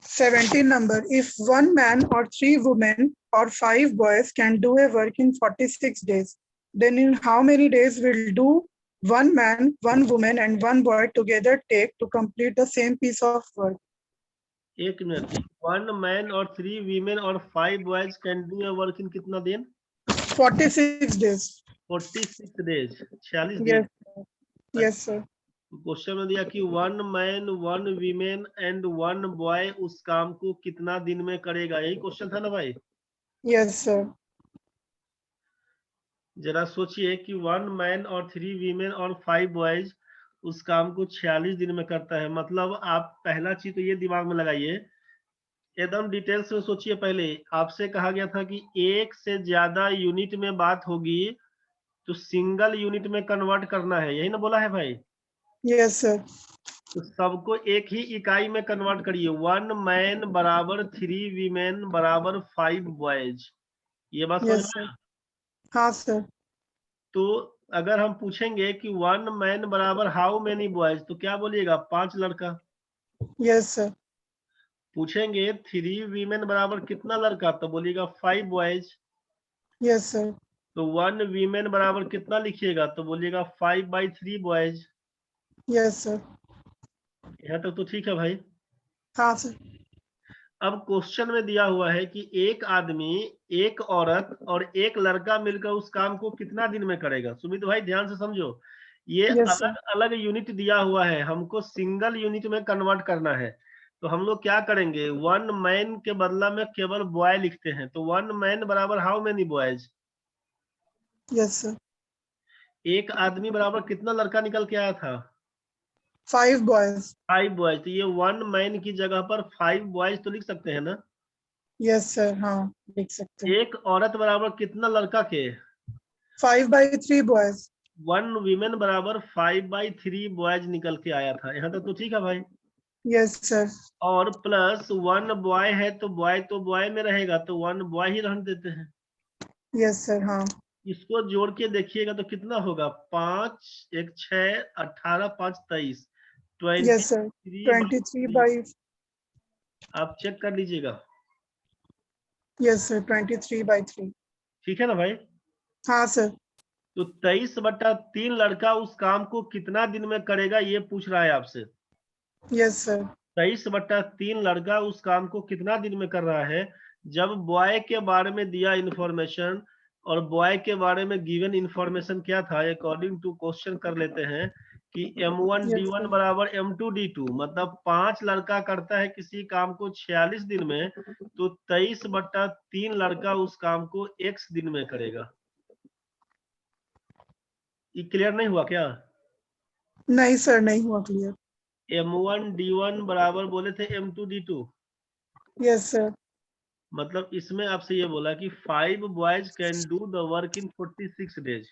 17 number. If one man or 3 women or 5 boys can do a work in 46 days, then in how many days will do one man, one woman, and one boy together take to complete the same piece of work? एक minute, 1 man और 3 women और 5 boys can do a work in कितना दिन? 46 days. 46 days, 46 दिन। Yes, sir. Yes, sir. Question में दिया कि 1 man 1 women and 1 boy उस काम को कितना दिन में करेगा, यही क्वेश्चन था ना भाई? Yes, sir. जरा सोचिए कि 1 मैन और 3 वीमेन और 5 बॉयज उस काम को 46 दिन में करता है। मतलब आप पहला चीज तो ये दिमाग में लगाइए, एकदम डिटेल्स में सोचिए। पहले आपसे कहा गया था कि एक से ज्यादा यूनिट में बात होगी तो सिंगल यूनिट में कन्वर्ट करना है, यही ना बोला है भाई? Yes, sir. तो सबको एक ही इकाई में कन्वर्ट करिए। 1 मैन बराबर 3 वीमेन बराबर 5 बॉयज, ये बात समझ Yes, में sir. आया? हाँ, sir. तो अगर हम पूछेंगे कि 1 मैन बराबर हाउ मेनी बॉयज, तो क्या बोलिएगा? 5 लड़का। Yes, sir. पूछेंगे 3 वीमेन बराबर कितना लड़का, तो बोलिएगा 5 बॉयज। Yes, sir. तो 1 वीमेन बराबर कितना लिखिएगा, तो बोलिएगा 5/3 बॉयज। Yes, sir. यहाँ तक तो ठीक है भाई। हाँ, sir. अब क्वेश्चन में दिया हुआ है कि एक आदमी, एक औरत और एक लड़का मिलकर उस काम को कितना दिन में करेगा। सुमित भाई ध्यान से समझो, ये Yes, sir. अलग अलग यूनिट दिया हुआ है, हमको सिंगल यूनिट में कन्वर्ट करना है। तो हम लोग क्या करेंगे, 1 मैन के बदला में केवल बॉय लिखते हैं। तो 1 मैन बराबर how many boys? Yes, sir. एक आदमी बराबर कितना लड़का निकल के आया था? 5 boys. 5 बॉयज। तो ये 1 मैन की जगह पर 5 बॉयज तो लिख सकते हैं ना? Yes, sir. हाँ, लिख सकते हैं। एक औरत बराबर कितना लड़का के? 5/3 boys. 1 वीमेन बराबर 5/3 बॉयज निकल के आया था। यहाँ तक तो ठीक है भाई। Yes, sir. और प्लस 1 बॉय है तो बॉय में रहेगा, तो 1 बॉय ही रहने देते हैं। Yes, sir. हाँ. इसको जोड़ के देखिएगा तो कितना होगा, 5 1 6 18 5 23, Yes, sir. 23 23/3। by. आप चेक कर लीजिएगा। Yes, sir. 23/3. ठीक है ना भाई? हाँ, sir. तो 23/3 लड़का उस काम को कितना दिन में करेगा, ये पूछ रहा है आपसे। Yes, sir. 23/3 लड़का उस काम को कितना दिन में कर रहा है। जब बॉय के बारे में दिया इंफॉर्मेशन, और बॉय के बारे में गिवन इंफॉर्मेशन क्या था, अकॉर्डिंग टू क्वेश्चन कर लेते हैं कि Yes, M1D1 sir. बराबर M2D2, मतलब 5 लड़का करता है किसी काम को 46 दिन में, तो 23/3 लड़का उस काम को x दिन में करेगा। ये क्लियर नहीं हुआ क्या? नहीं सर, नहीं हुआ क्लियर। M1D1 बराबर बोले थे M2D2। Yes sir. मतलब इसमें आपसे ये बोला कि 5 boys can do the work in 46 days.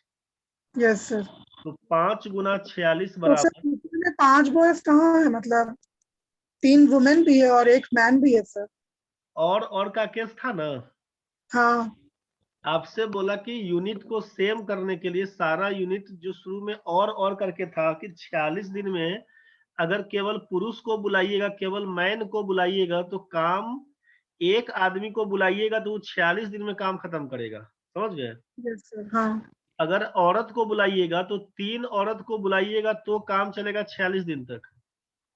Yes sir. तो 5 गुना 46 तो सर बराबर, में 5 बॉयज कहाँ है? मतलब 3 वुमेन भी है और 1 मैन भी है सर। और का केस था ना। हाँ। आपसे बोला कि यूनिट को सेम करने के लिए सारा यूनिट जो शुरू में और करके था कि 46 दिन में अगर केवल पुरुष को बुलाइएगा, केवल मैन को बुलाइएगा, तो काम एक आदमी को बुलाइएगा तो वो 46 दिन में काम खत्म करेगा। समझ गए? Yes sir. हाँ। अगर औरत को बुलाइएगा तो 3 औरत को बुलाइएगा तो काम चलेगा 46 दिन तक।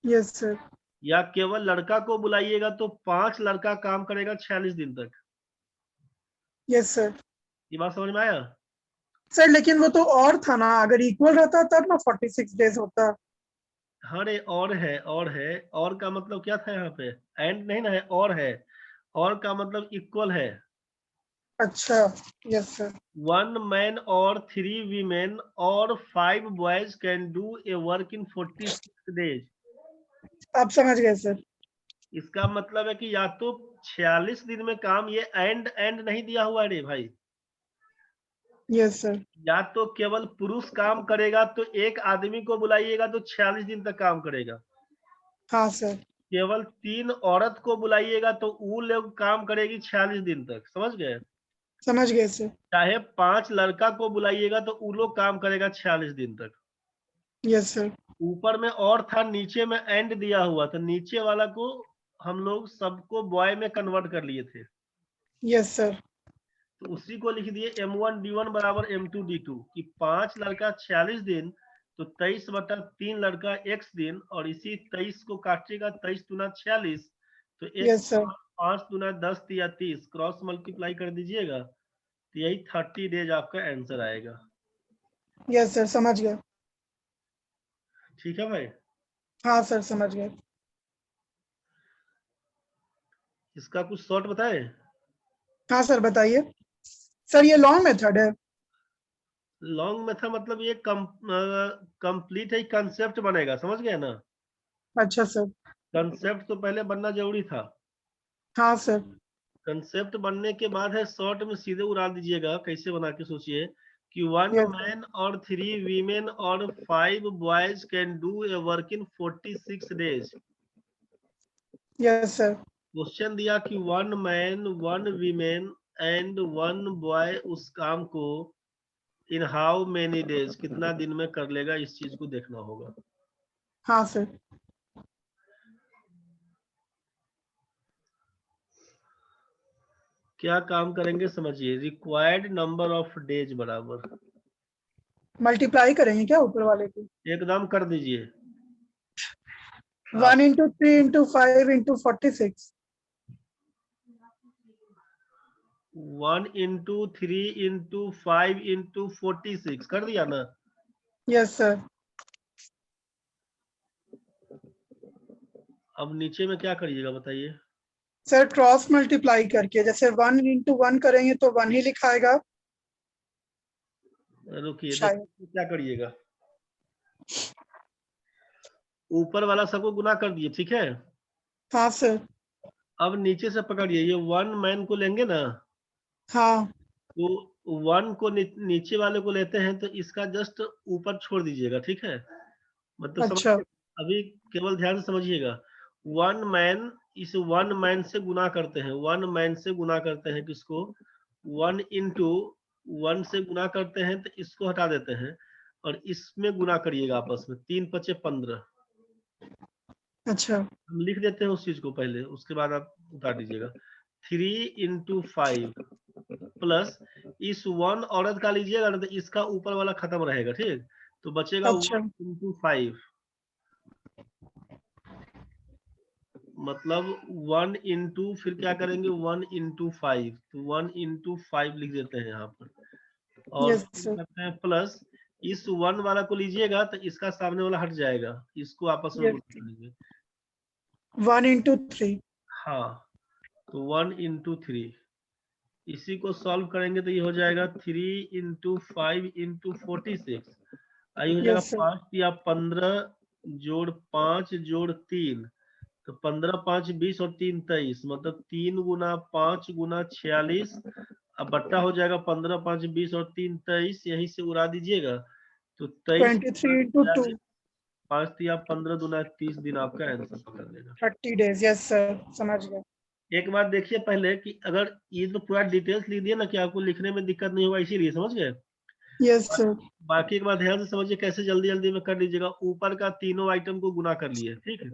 Yes sir. या केवल लड़का को बुलाइएगा तो 5 लड़का काम करेगा 46 दिन तक। Yes sir. ये बात समझ में आया? सर लेकिन वो तो और था ना, अगर इक्वल रहता तब ना 46 डेज होता। अरे और का मतलब क्या था यहाँ पे? एंड नहीं ना है, और का मतलब इक्वल है। अच्छा। Yes sir. 1 मैन और 3 वीमेन और 5 boys can do a work in 46 days. आप समझ गए सर। इसका मतलब है कि या तो 46 दिन में काम, ये एंड नहीं दिया हुआ है रे भाई। Yes sir. या तो केवल पुरुष काम करेगा तो एक आदमी को बुलाइएगा तो 46 दिन तक काम करेगा। हाँ सर। केवल 3 औरत को बुलाइएगा तो वो लोग काम करेगी 46 दिन तक। समझ गए? समझ गए सर। चाहे 5 लड़का को बुलाइएगा तो वो लोग काम करेगा 46 दिन तक। Yes sir. ऊपर में और था, नीचे में एंड दिया हुआ था, नीचे वाला को हम लोग सबको बॉय में कन्वर्ट कर लिए थे। Yes sir. तो उसी को लिख दिए M1D1 बराबर M2D2 कि 5 लड़का 46 दिन तो 23/3 लड़का x दिन, और इसी 23 को काटेगा 23 दूना 46 तो यस सर। 5 दूना 10 या 30 क्रॉस मल्टीप्लाई कर दीजिएगा तो यही 30 डेज आपका आंसर आएगा। यस सर, समझ गए। ठीक है भाई? हाँ सर, समझ गए। इसका कुछ शॉर्ट बताए? हाँ सर, बताइए। सर ये लॉन्ग मेथड है। लॉन्ग मेथड मतलब ये कंप्लीट है, कंसेप्ट बनेगा। समझ गए ना? अच्छा सर। कंसेप्ट तो पहले बनना जरूरी था। हाँ सर। कंसेप्ट बनने के बाद है शॉर्ट में सीधे उड़ा दीजिएगा। कैसे बना के सोचिए कि 1 यस मैन और 3 वीमेन और 5 boys can do a work in 46 days. Yes sir. Question दिया कि 1 मैन 1 वीमेन एंड 1 बॉय उस काम को इन हाउ मेनी डेज, कितना दिन में कर लेगा, इस चीज को देखना होगा। हाँ सर। क्या काम करेंगे समझिए। रिक्वायर्ड नंबर ऑफ डेज बराबर मल्टीप्लाई करेंगे क्या ऊपर वाले को? एकदम कर दीजिए। 1 into 3 into 5 into 46। 1 into 3 into 5 into 46 कर दिया ना? Yes sir. अब नीचे में क्या करिएगा बताइए। सर क्रॉस मल्टीप्लाई करके, जैसे 1 into 1 करेंगे तो 1 ही लिखाएगा रुकिए, शायद। देखिए क्या करिएगा। ऊपर वाला सबको गुना कर दिए, ठीक है? हाँ सर। अब नीचे से पकड़िए, ये 1 मैन को लेंगे ना हाँ। तो 1 को नीचे वाले को लेते हैं तो इसका जस्ट ऊपर छोड़ दीजिएगा, ठीक है? मतलब अच्छा। समझ, अभी केवल ध्यान से समझिएगा। 1 मैन, इस 1 मैन से गुना करते हैं, 1 मैन से गुना करते हैं किसको? 1 into 1 से गुना करते हैं तो इसको हटा देते हैं और इसमें गुना करिएगा आपस में। 3 × 5 = 15। अच्छा। हम लिख देते हैं उस चीज को पहले, उसके बाद आप उतार दीजिएगा। 3 into 5 प्लस इस 1 औरत का लीजिएगा ना तो इसका ऊपर वाला खत्म रहेगा, ठीक? तो बचेगा अच्छा। 1 into 5, मतलब 1 into फिर क्या करेंगे 1 into 5, तो 1 into 5 लिख देते हैं यहाँ पर। और यस फिर सर। करते हैं प्लस इस 1 वाला को लीजिएगा तो इसका सामने वाला हट जाएगा, इसको आपस में यस। गुणा करेंगे। 1 into 3। हाँ, तो 1 into 3, इसी को सॉल्व करेंगे तो ये हो जाएगा 3 into 5 into 46। आई हो जाएगा यस सर। 5 या 15 जोड़ 5 जोड़ 3, तो 15 5 20 और 3 23, मतलब 3 गुना 5 गुना 46। अब बट्टा हो जाएगा 15 5 20 और 3 23, यहीं से उड़ा दीजिएगा तो 23 23 into 2। 5 या 15 दूना 30 दिन आपका आंसर पकड़ लेगा। 30 days। यस सर, समझ गए। एक बात देखिए पहले कि अगर ये तो पूरा डिटेल्स लिख दिए ना कि आपको लिखने में दिक्कत नहीं होगा, इसीलिए। समझ गए? Yes sir. बाकी एक बात ध्यान से समझिए कैसे जल्दी जल्दी में कर लीजिएगा। ऊपर का तीनों आइटम को गुना कर लिए, ठीक है?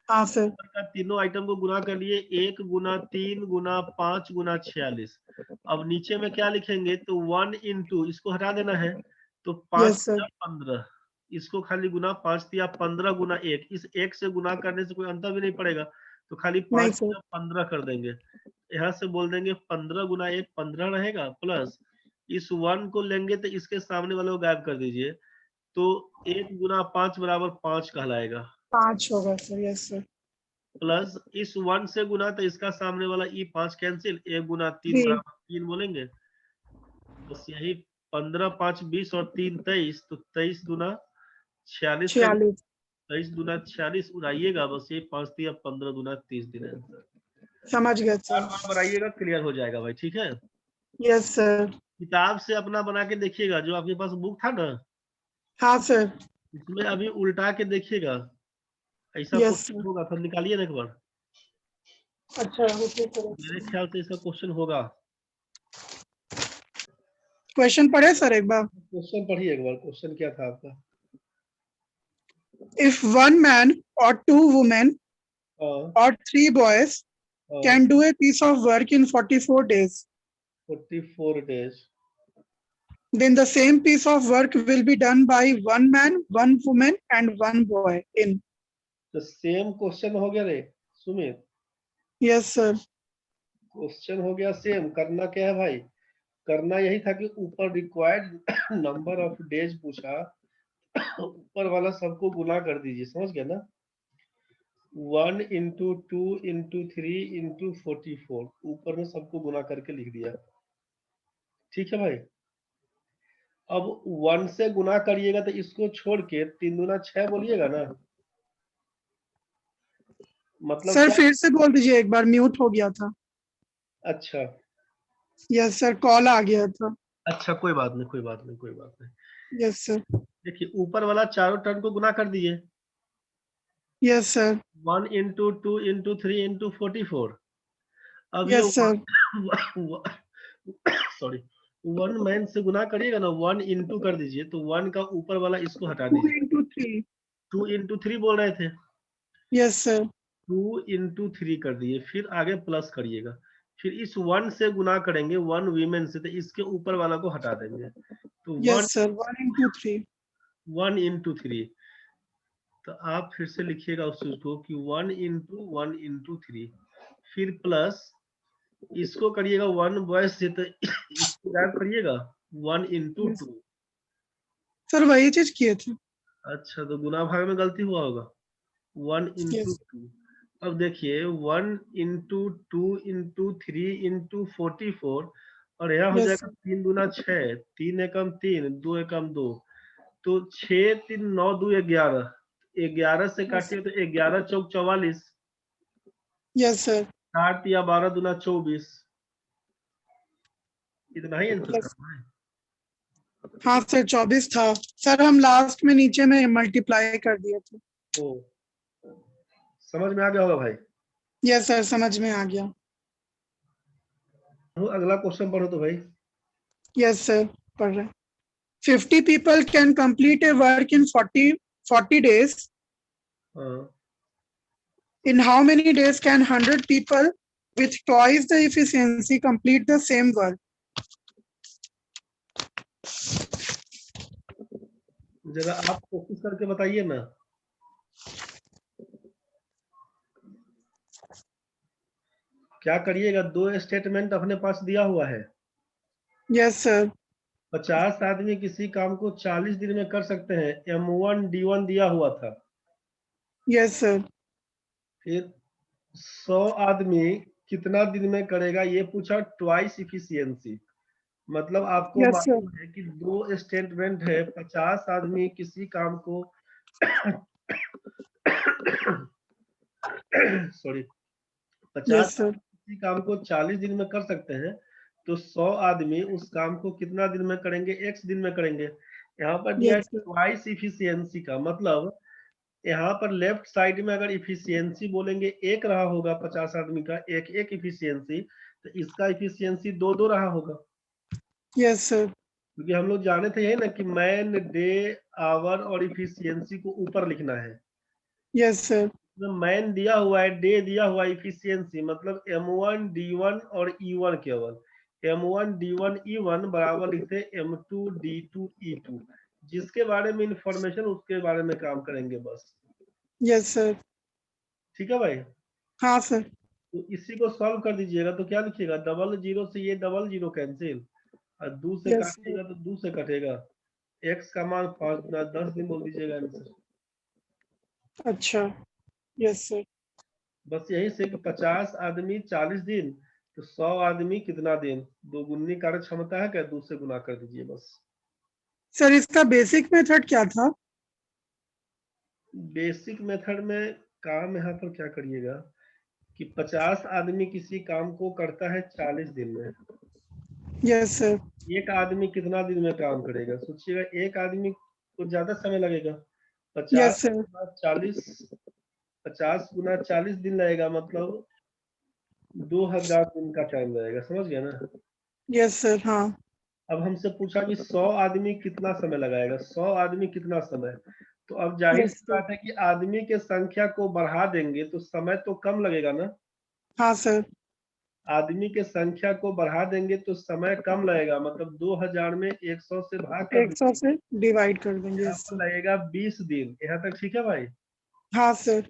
हाँ सर। ऊपर का तीनों आइटम को गुना कर लिए, 1 गुना 3 गुना 5 गुना 46। अब नीचे में क्या लिखेंगे तो 1 into, इसको हटा देना है तो 5 यस सर। या 15, इसको खाली गुना 5 या 15 गुना 1, इस 1 से गुना करने से कोई अंतर भी नहीं पड़ेगा तो खाली नहीं 5 सर। या 15 कर देंगे। यहाँ से बोल देंगे 15 गुना 1 15 रहेगा, प्लस इस 1 को लेंगे तो इसके सामने वाले को गायब कर दीजिए तो 1 गुना 5 बराबर 5 कहलाएगा, 5 होगा सर। Yes sir. प्लस इस 1 से गुना तो इसका सामने वाला ई 5 कैंसिल, 1 गुना 3 3। बराबर 3 बोलेंगे। बस यही 15 5 20 और 3 23, तो 23 दूना 46 का 46। 23 दूना 46 उड़ाइएगा, बस ये 5 या 15 दूना 30 दिन आंसर। समझ गए बार सर। बार बनाइएगा, क्लियर हो जाएगा भाई, ठीक है? Yes sir. किताब से अपना बना के देखिएगा, जो आपके पास बुक था ना, हाँ सर। इसमें अभी उल्टा के देखिएगा, ऐसा यस क्वेश्चन सर। होगा, तो निकालिए ना एक बार। अच्छा ओके मेरे सर। ख्याल से ऐसा क्वेश्चन होगा। क्वेश्चन पढ़े सर एक बार। क्वेश्चन पढ़िए एक बार, क्वेश्चन क्या था आपका? If one man or two women हाँ or three boys हाँ, can do a piece of work in 44 days, 44 days. then the same piece of work will be done by one man, one woman, and one boy in. तो same question हो गया रे Sumit, Yes, sir. Question हो गया same. करना क्या है भाई, करना यही था कि ऊपर रिक्वायर्ड नंबर ऑफ डेज पूछा, ऊपर वाला सबको गुना कर दीजिए, समझ गया ना। 1 इंटू 2 इंटू 3 इंटू 44, ऊपर में सबको गुना करके लिख दिया। ठीक है भाई। अब 1 से गुना करिएगा तो इसको छोड़ के 3 दूना 6 बोलिएगा ना, मतलब सर क्या? फिर से बोल दीजिए एक बार, म्यूट हो गया था। अच्छा यस सर, कॉल आ गया था। अच्छा, कोई बात नहीं, कोई बात नहीं, कोई बात नहीं। Yes sir. देखिए ऊपर वाला चारों टर्म को गुना कर दिए। Yes sir. 1 into 2 into 3 into 44। अब ये यस सर। सॉरी, 1 मैन से गुना करिएगा ना, 1 इंटू कर दीजिए, तो 1 का ऊपर वाला इसको हटा 2 दीजिए। into 3. 2 इंटू 3 बोल रहे थे, यस सर। 2 इंटू 3 कर दिए, फिर आगे प्लस करिएगा, फिर इस 1 से गुना करेंगे 1 वीमेन से, तो इसके ऊपर वाला को हटा देंगे, तो यस सर, 1 into 3. 1 इंटू 3। तो आप फिर से लिखिएगा उस चीज को कि 1 इंटू 3, फिर प्लस इसको करिएगा 1 बॉय से, तो इसको ऐड करिएगा 1 इंटू यस 2। सर, वही चीज किए थे। अच्छा, तो गुना भाग में गलती हुआ होगा। 1 इंटू यस। 2। अब देखिए 1 इंटू 2 इंटू 3 इंटू 44, और यहाँ हो यस जाएगा 3 दूना 6, 3 एकम 3, 2 एकम 2, तो 6 3 9 2 11, 11 से यस। काटिए तो 11 चौक 44, यस सर। 8 या 12 दूना 24, इतना ही आंसर यस। करना है। हाँ सर, 24 था सर, हम लास्ट में नीचे में मल्टीप्लाई कर दिए थे। ओ, समझ में आ गया होगा भाई। यस सर, समझ में आ गया। तो अगला क्वेश्चन पढ़ो तो भाई। यस सर, पढ़ रहे हैं। 50 people can complete a work in 40 days. हाँ, In how many days can 100 people with twice the efficiency complete the same work? जरा आप कोशिश करके बताइए ना। क्या करिएगा, 2 स्टेटमेंट अपने पास दिया हुआ है। Yes sir. 50 आदमी किसी काम को 40 दिन में कर सकते हैं, M1 D1 दिया हुआ था। Yes sir. फिर 100 आदमी कितना दिन में करेगा, ये पूछा, ट्वाइस इफिशियंसी। मतलब आपको Yes sir. मालूम है कि 2 स्टेटमेंट है, 50 आदमी किसी काम को सॉरी, 50 Yes sir. किसी काम को 40 दिन में कर सकते हैं, तो 100 आदमी उस काम को कितना दिन में करेंगे, x दिन में करेंगे। यहाँ पर दिया है Yes sir. ट्वाइस इफिशियंसी का मतलब, यहाँ पर लेफ्ट साइड में अगर इफिशियंसी बोलेंगे एक रहा होगा, 50 आदमी का एक एक इफिशियंसी, तो इसका इफिशियंसी दो दो रहा होगा। Yes sir. क्योंकि हम लोग जाने थे यही ना कि मैन, डे, आवर और इफिशियंसी को ऊपर लिखना है। Yes sir. मैन दिया हुआ है, डे दिया हुआ है, इफिशियंसी मतलब M1 D1 और E1 केवल। M1 D1 E1 बराबर लिखते M2 D2 E2, जिसके बारे में इंफॉर्मेशन उसके बारे में काम करेंगे बस। Yes sir. ठीक है भाई। हाँ सर। तो इसी को सॉल्व कर दीजिएगा, तो क्या लिखिएगा, डबल जीरो से ये डबल जीरो कैंसिल, और 2 से Yes sir. काटिएगा तो 2 से कटेगा, x का मान 5 10 दिन बोल दीजिएगा आंसर। अच्छा। Yes sir. बस यही से कि 50 आदमी 40 दिन, तो 100 आदमी कितना दिन, दो गुनी कार्य क्षमता है क्या, 2 से गुना कर दीजिए बस। सर इसका बेसिक मेथड क्या था? बेसिक मेथड में काम यहाँ पर क्या करिएगा कि 50 आदमी किसी काम को करता है 40 दिन में, Yes sir. एक आदमी कितना दिन में काम करेगा? सोचिएगा, एक आदमी को ज्यादा समय लगेगा। 50 Yes, sir. गुना 40, 50 गुना 40 दिन लगेगा, मतलब 2000 दिन का टाइम लगेगा। समझ गया ना? Yes, sir. हाँ. अब हमसे पूछा कि 100 आदमी कितना समय लगाएगा, 100 आदमी कितना समय। तो अब जाहिर Yes, सी sir. बात है कि आदमी के संख्या को बढ़ा देंगे तो समय तो कम लगेगा ना। हाँ sir. आदमी के संख्या को बढ़ा देंगे तो समय कम लगेगा, मतलब 2000 में 100 से भाग कर 100 देंगे, से डिवाइड कर देंगे. यहाँ Yes, पर sir. लगेगा 20 दिन। यहाँ तक ठीक है भाई? हाँ sir.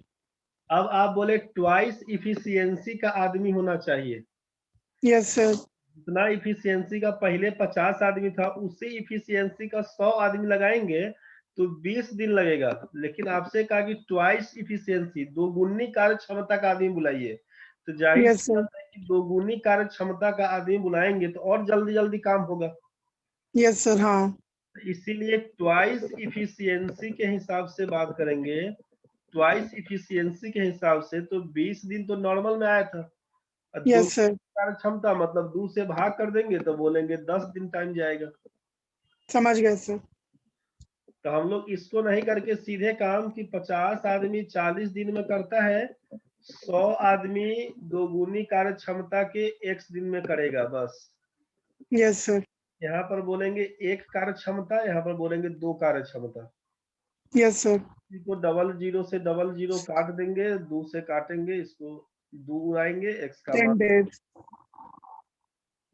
अब आप बोले ट्वाइस इफिशियंसी का आदमी होना चाहिए। Yes, sir. जितना इफिशियंसी का पहले 50 आदमी था, उसी इफिशियंसी का 100 आदमी लगाएंगे तो 20 दिन लगेगा। लेकिन आपसे कहा कि ट्वाइस इफिशियंसी, दोगुनी कार्य क्षमता का आदमी बुलाइए, तो जाहिर Yes, सी sir. बात है कि दोगुनी कार्य क्षमता का आदमी बुलाएंगे तो और जल्दी जल्दी काम होगा। Yes, sir. हाँ. इसीलिए ट्वाइस इफिशियंसी के हिसाब से बात करेंगे। ट्वाइस इफिशियंसी के हिसाब से तो 20 दिन तो नॉर्मल में आया था। और दो Yes, sir. कार्य क्षमता मतलब 2 से भाग कर देंगे तो बोलेंगे 10 दिन टाइम जाएगा। समझ गए sir. तो हम लोग इसको नहीं करके सीधे काम कि 50 आदमी 40 दिन में करता है, 100 आदमी दोगुनी कार्य क्षमता के x दिन में करेगा बस। Yes, sir. यहाँ पर बोलेंगे एक कार्य क्षमता, यहाँ पर बोलेंगे 2 कार्य क्षमता। Yes, sir. इसको डबल जीरो से डबल जीरो काट देंगे, 2 से काटेंगे, इसको 2 उड़ाएंगे, x का 10 मान। days.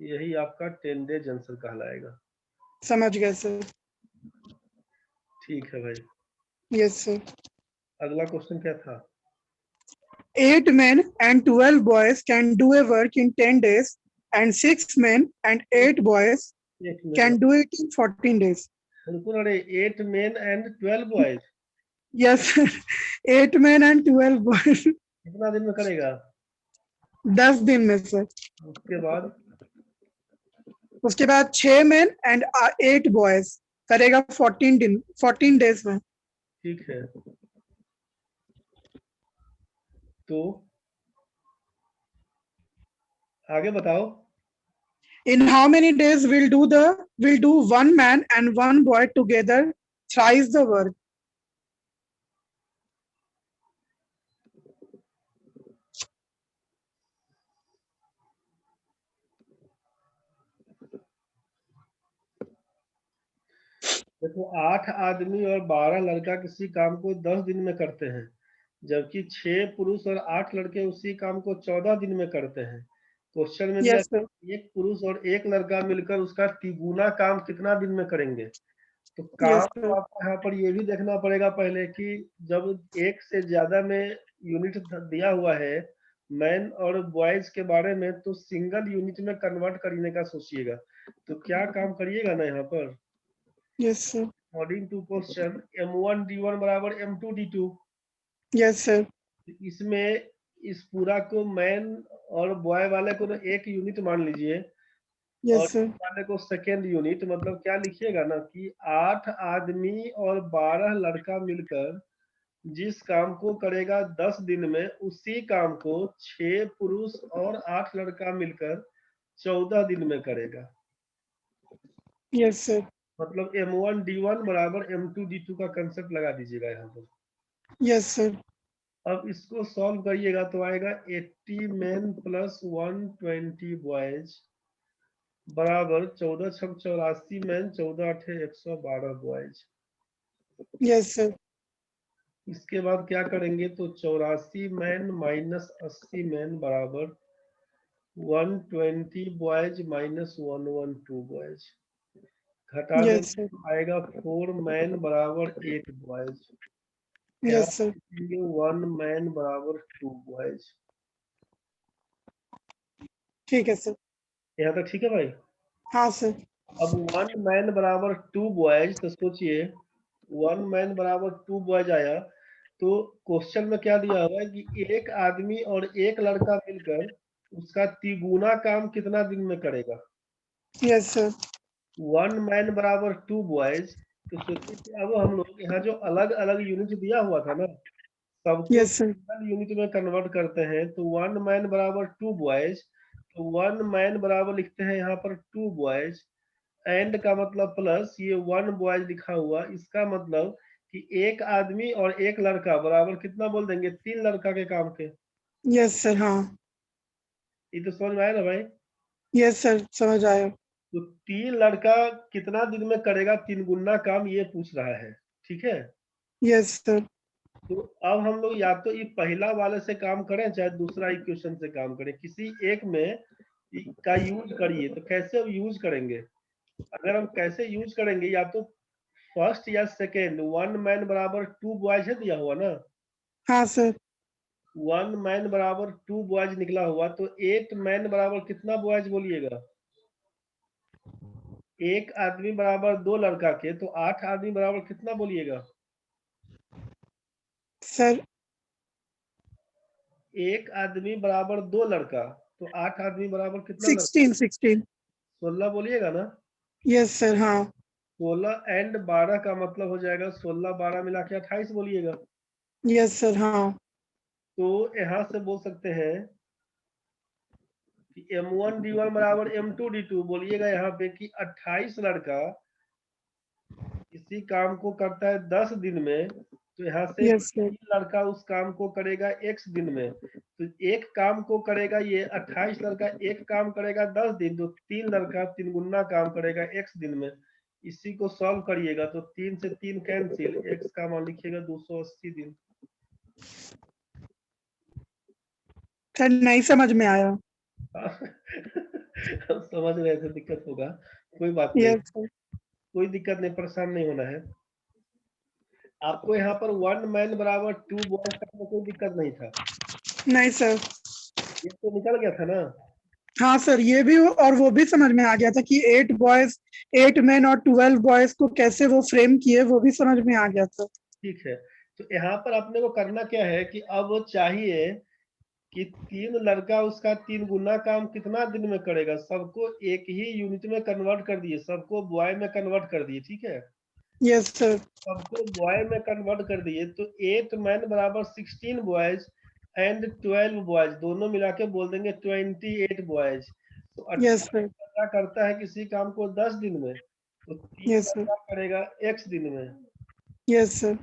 यही आपका 10 डेज आंसर कहलाएगा। समझ गए sir. ठीक है भाई। Yes, sir. अगला क्वेश्चन क्या था? 8 men and 12 boys can do a work in 10 days, and 6 men and 8 boys एक minute can do it in 14 days. बिल्कुल। अरे 8 main and 12 boys Yes, sir. 8 men and 12 boys. कितना दिन में करेगा? 10 दिन में सर. उसके बाद उसके बाद 6 men and 8 boys करेगा 14 दिन, 14 days में. ठीक है, तो आगे बताओ। In how many days will do 1 man and 1 boy together thrice the work? देखो, 8 आदमी और 12 लड़का किसी काम को 10 दिन में करते हैं, जबकि 6 पुरुष और 8 लड़के उसी काम को 14 दिन में करते हैं। क्वेश्चन में दिया Yes, sir. एक पुरुष और एक लड़का मिलकर उसका तिगुना काम कितना दिन में करेंगे। तो काम Yes, तो sir. आपको यहाँ पर ये भी देखना पड़ेगा पहले कि जब एक से ज्यादा में यूनिट दिया हुआ है मैन और बॉयज के बारे में, तो सिंगल यूनिट में कन्वर्ट करने का सोचिएगा। तो क्या काम करिएगा ना यहाँ पर, Yes, sir. According to question M1D1 बराबर M2D2। Yes, sir. इसमें इस पूरा को मैन और बॉय वाले को तो एक यूनिट मान लीजिए, और Yes, इस sir. वाले को सेकेंड यूनिट। मतलब क्या लिखिएगा ना कि 8 आदमी और 12 लड़का मिलकर जिस काम को करेगा 10 दिन में, उसी काम को 6 पुरुष और 8 लड़का मिलकर 14 दिन में करेगा। Yes, sir. मतलब M1D1 बराबर M2D2 का कंसेप्ट लगा दीजिएगा यहाँ पर। Yes, sir. अब इसको सॉल्व करिएगा तो आएगा 80 मैन प्लस 120 बॉयज बराबर 14 छक 84 मैन, 14 अठे 112 बॉयज। Yes, sir. इसके बाद क्या करेंगे तो 84 मैन माइनस 80 मैन बराबर 120 बॉयज माइनस 112 बॉयज। घटा Yes, देंगे sir. तो आएगा 4 मैन बराबर 8 बॉयज। यहाँ Yes, sir. लिखेंगे 1 मैन बराबर 2 बॉयज। ठीक है सर. यहाँ तक ठीक है भाई? हाँ सर. अब 1 मैन बराबर 2 बॉयज, तो सोचिए 1 मैन बराबर 2 बॉयज आया, तो क्वेश्चन में क्या दिया हुआ है कि एक आदमी और एक लड़का मिलकर उसका तिगुना काम कितना दिन में करेगा। Yes sir. 1 मैन बराबर 2 बॉयज, तो सोचिए कि अब हम लोग यहाँ जो अलग अलग यूनिट दिया हुआ था ना, सबको यस सर. सिंगल यूनिट में कन्वर्ट करते हैं। तो 1 मैन बराबर 2 बॉयज, तो 1 मैन बराबर लिखते हैं यहाँ पर 2 बॉयज, एंड का मतलब प्लस ये 1 बॉयज लिखा हुआ, इसका मतलब कि एक आदमी और एक लड़का बराबर कितना बोल देंगे, 3 लड़का के काम के। यस सर, हाँ। ये तो समझ में आया ना भाई। यस सर, समझ आया। तो 3 लड़का कितना दिन में करेगा 3 गुना काम, ये पूछ रहा है, ठीक है। Yes sir. तो अब हम लोग या तो ये पहला वाले से काम करें चाहे दूसरा इक्वेशन से काम करें, किसी एक में का यूज करिए। तो कैसे हम यूज करेंगे, अगर हम कैसे यूज करेंगे, या तो फर्स्ट या सेकेंड, 1 मैन बराबर 2 बॉयज है दिया हुआ ना, हाँ सर। 1 मैन बराबर 2 बॉयज निकला हुआ, तो 8 मैन बराबर कितना बॉयज बोलिएगा, एक आदमी बराबर 2 लड़का के, तो 8 आदमी बराबर कितना बोलिएगा, सर एक आदमी बराबर 2 लड़का, तो 8 आदमी बराबर कितना लड़का, 16 16 बोलिएगा ना। यस सर, हाँ। 16 एंड 12 का मतलब हो जाएगा 16 12 मिला के 28 बोलिएगा। यस सर, हाँ। तो यहाँ से बोल सकते हैं कि M1 D1 बराबर M2 D2 बोलिएगा यहाँ पे कि 28 लड़का किसी काम को करता है 10 दिन में, तो यहाँ से यस सर। 3 लड़का उस काम को करेगा x दिन में। तो एक काम को करेगा ये 28 लड़का, एक काम करेगा 10 दिन, तो 3 लड़का 3 गुना काम करेगा x दिन में। इसी को सॉल्व करिएगा तो 3 से 3 कैंसिल, x का मान लिखिएगा 280 दिन। सर नहीं समझ में आया। हम समझ रहे थे दिक्कत होगा, कोई बात नहीं, यस सर। कोई दिक्कत नहीं, परेशान नहीं होना है। आपको यहाँ पर 1 मैन बराबर 2 बॉयज का तो कोई दिक्कत नहीं था, नहीं सर। ये तो निकल गया था ना। हाँ सर, ये भी और वो भी समझ में आ गया था कि 8 बॉयज, 8 men और 12 बॉयज को कैसे वो फ्रेम किए, वो भी समझ में आ गया था। ठीक है, तो यहाँ पर अपने को करना क्या है कि अब चाहिए कि 3 लड़का उसका 3 गुना काम कितना दिन में करेगा, सबको एक ही यूनिट में कन्वर्ट कर दिए, सबको बॉय में कन्वर्ट कर दिए, ठीक है। Yes sir. सबको बॉय में कन्वर्ट कर दिए, तो 8 मैन बराबर 16 बॉयज एंड 12 बॉयज, दोनों मिला के बोल देंगे 28 बॉयज। तो यस 28 सर। लड़का करता है किसी काम को 10 दिन में, तो 3 यस सर। लड़का करेगा x दिन में। Yes sir.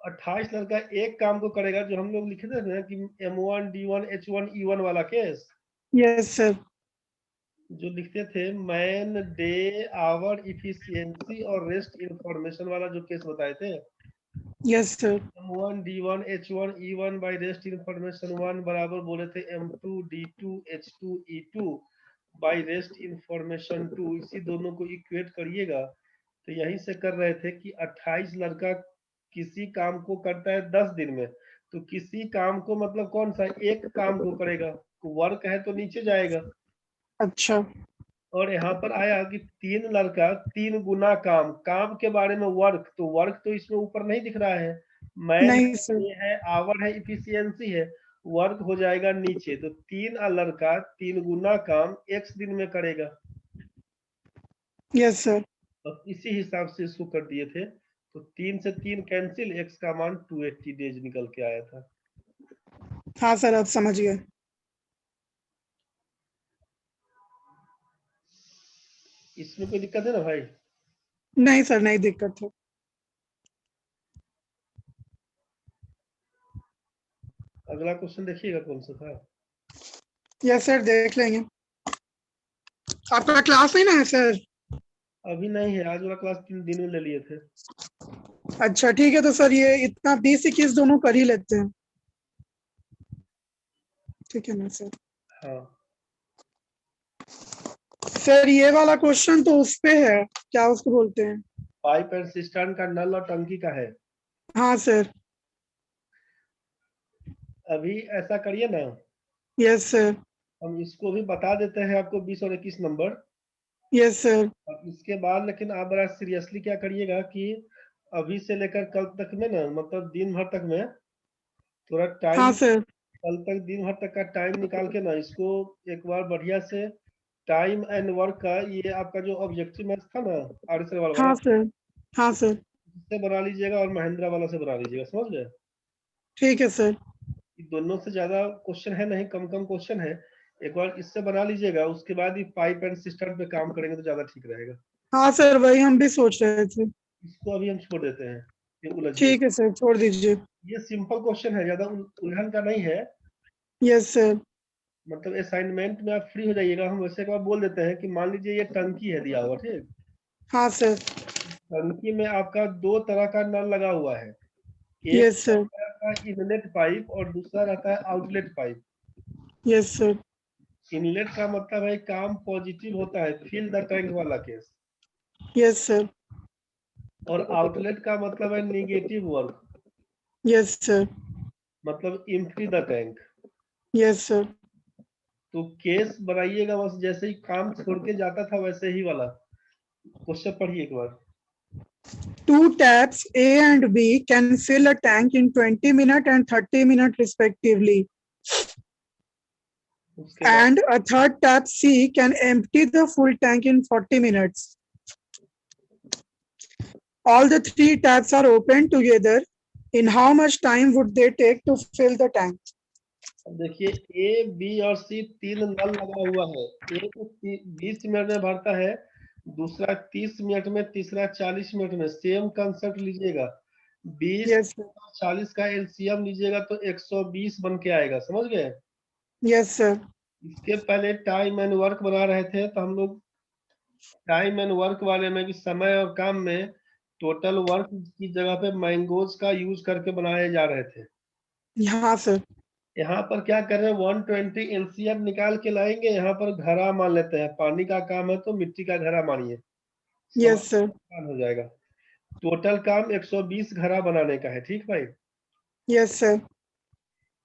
28 लड़का एक काम को करेगा, जो हम लोग लिखे थे ना कि M1 D1 H1 E1 वाला केस, यस सर। जो लिखते थे मैन डे आवर इफिशियंसी और रेस्ट इंफॉर्मेशन वाला जो केस बताए थे, yes sir. M1 D1 H1 E1 by rest information 1 बराबर बोले थे M2 D2 H2 E2 bye rest information 2, इसी दोनों को इक्वेट करिएगा। तो यहीं से कर रहे थे कि 28 लड़का किसी काम को करता है 10 दिन में, तो किसी काम को मतलब कौन सा एक काम को करेगा, वर्क है तो नीचे जाएगा। अच्छा। और यहाँ पर आया कि 3 लड़का 3 गुना काम, काम के बारे में वर्क, तो वर्क तो इसमें ऊपर नहीं दिख रहा है, मैन नहीं है, सर। ये है, आवर है, इफिशियंसी है, वर्क हो जाएगा नीचे। तो 3 लड़का 3 गुना काम x दिन में करेगा, यस सर। और इसी हिसाब से इसको कर दिए थे। तो 3 से 3 कैंसिल, x का मान 280 डेज निकल के आया था। हाँ सर, अब समझ गए। इसमें कोई दिक्कत है ना भाई। नहीं सर, नहीं दिक्कत है। अगला क्वेश्चन देखिएगा कौन सा था। यस सर, देख लेंगे। आपका क्लास नहीं ना है सर? अभी नहीं है, आज वाला क्लास 3 दिन में ले लिए थे। अच्छा ठीक है, तो सर ये इतना 20-21 दोनों कर ही लेते हैं, ठीक है ना सर? हाँ, सर ये वाला क्वेश्चन तो उस पे है, क्या उसको बोलते हैं? पाइप एंड सिस्टर्न का नल और टंकी का है। हाँ सर। अभी ऐसा करिए ना, यस सर। हम इसको भी बता देते हैं आपको 20 और 21 नंबर। Yes sir. और इसके बाद लेकिन आप बड़ा सीरियसली क्या करिएगा कि अभी से लेकर कल तक में ना, मतलब दिन भर तक में थोड़ा हाँ टाइम, सर। कल तक दिन भर तक का टाइम निकाल के ना इसको एक बार बढ़िया से, टाइम एंड वर्क का, ये आपका जो ऑब्जेक्टिव मैथ था ना आरएसएल वाला, हाँ सर। हाँ सर। इससे बना लीजिएगा और महिंद्रा वाला से बना लीजिएगा, समझ गए। ठीक है सर। दोनों से ज्यादा क्वेश्चन है नहीं, कम कम क्वेश्चन है, एक बार इससे बना लीजिएगा, उसके बाद ही पाइप एंड सिस्टम पे काम करेंगे तो ज्यादा ठीक रहेगा। हाँ सर, वही हम भी सोच रहे थे। इसको अभी हम छोड़ देते हैं, ये उलझिए। ठीक है सर, छोड़ दीजिए। ये सिंपल क्वेश्चन है, ज्यादा उलझन का नहीं है। Yes sir. मतलब असाइनमेंट में आप फ्री हो जाइएगा, हम वैसे एक बार बोल देते हैं कि मान लीजिए ये टंकी है दिया हुआ, ठीक। हाँ सर। टंकी में आपका दो तरह का नल लगा हुआ है। एक यस सर। रहता है इनलेट पाइप और दूसरा रहता है outlet pipe. Yes sir. Inlet का मतलब है काम पॉजिटिव होता है, फिल द टैंक वाला केस। Yes sir. और आउटलेट का मतलब है निगेटिव वर्क, यस सर। मतलब empty the tank. Yes sir. तो केस बनाइएगा बस, जैसे ही काम छोड़ के जाता था वैसे ही वाला क्वेश्चन पढ़िए एक बार। Two taps A and B can fill a tank in 20 minutes and 30 minutes respectively. उसके बाद And a third tap C can empty the full tank in 40 minutes. All the three taps are open together. In how much time would they take to fill the tank? अब देखिए, A B और सी तीन नल लगा हुआ है। एक 20 minute में भरता है, दूसरा 30 मिनट में, तीसरा 40 मिनट में। सेम कंसेप्ट लीजिएगा, 20 Yes, sir. 40 का एलसीएम लीजिएगा तो 120 बन के आएगा, समझ गए। Yes, sir. इसके पहले टाइम एंड वर्क बना रहे थे तो हम लोग टाइम एंड वर्क वाले में कि समय और काम में टोटल वर्क की जगह पे मैंगोज का यूज करके बनाए जा रहे थे। हाँ सर। यहाँ पर क्या कर रहे हैं, 120 एलसीएम निकाल के लाएंगे, यहाँ पर घड़ा मान लेते हैं। पानी का काम है तो मिट्टी का घड़ा मानिए, यस समझ सर। आसान हो जाएगा। टोटल काम 120 घड़ा बनाने का है, ठीक भाई। Yes sir.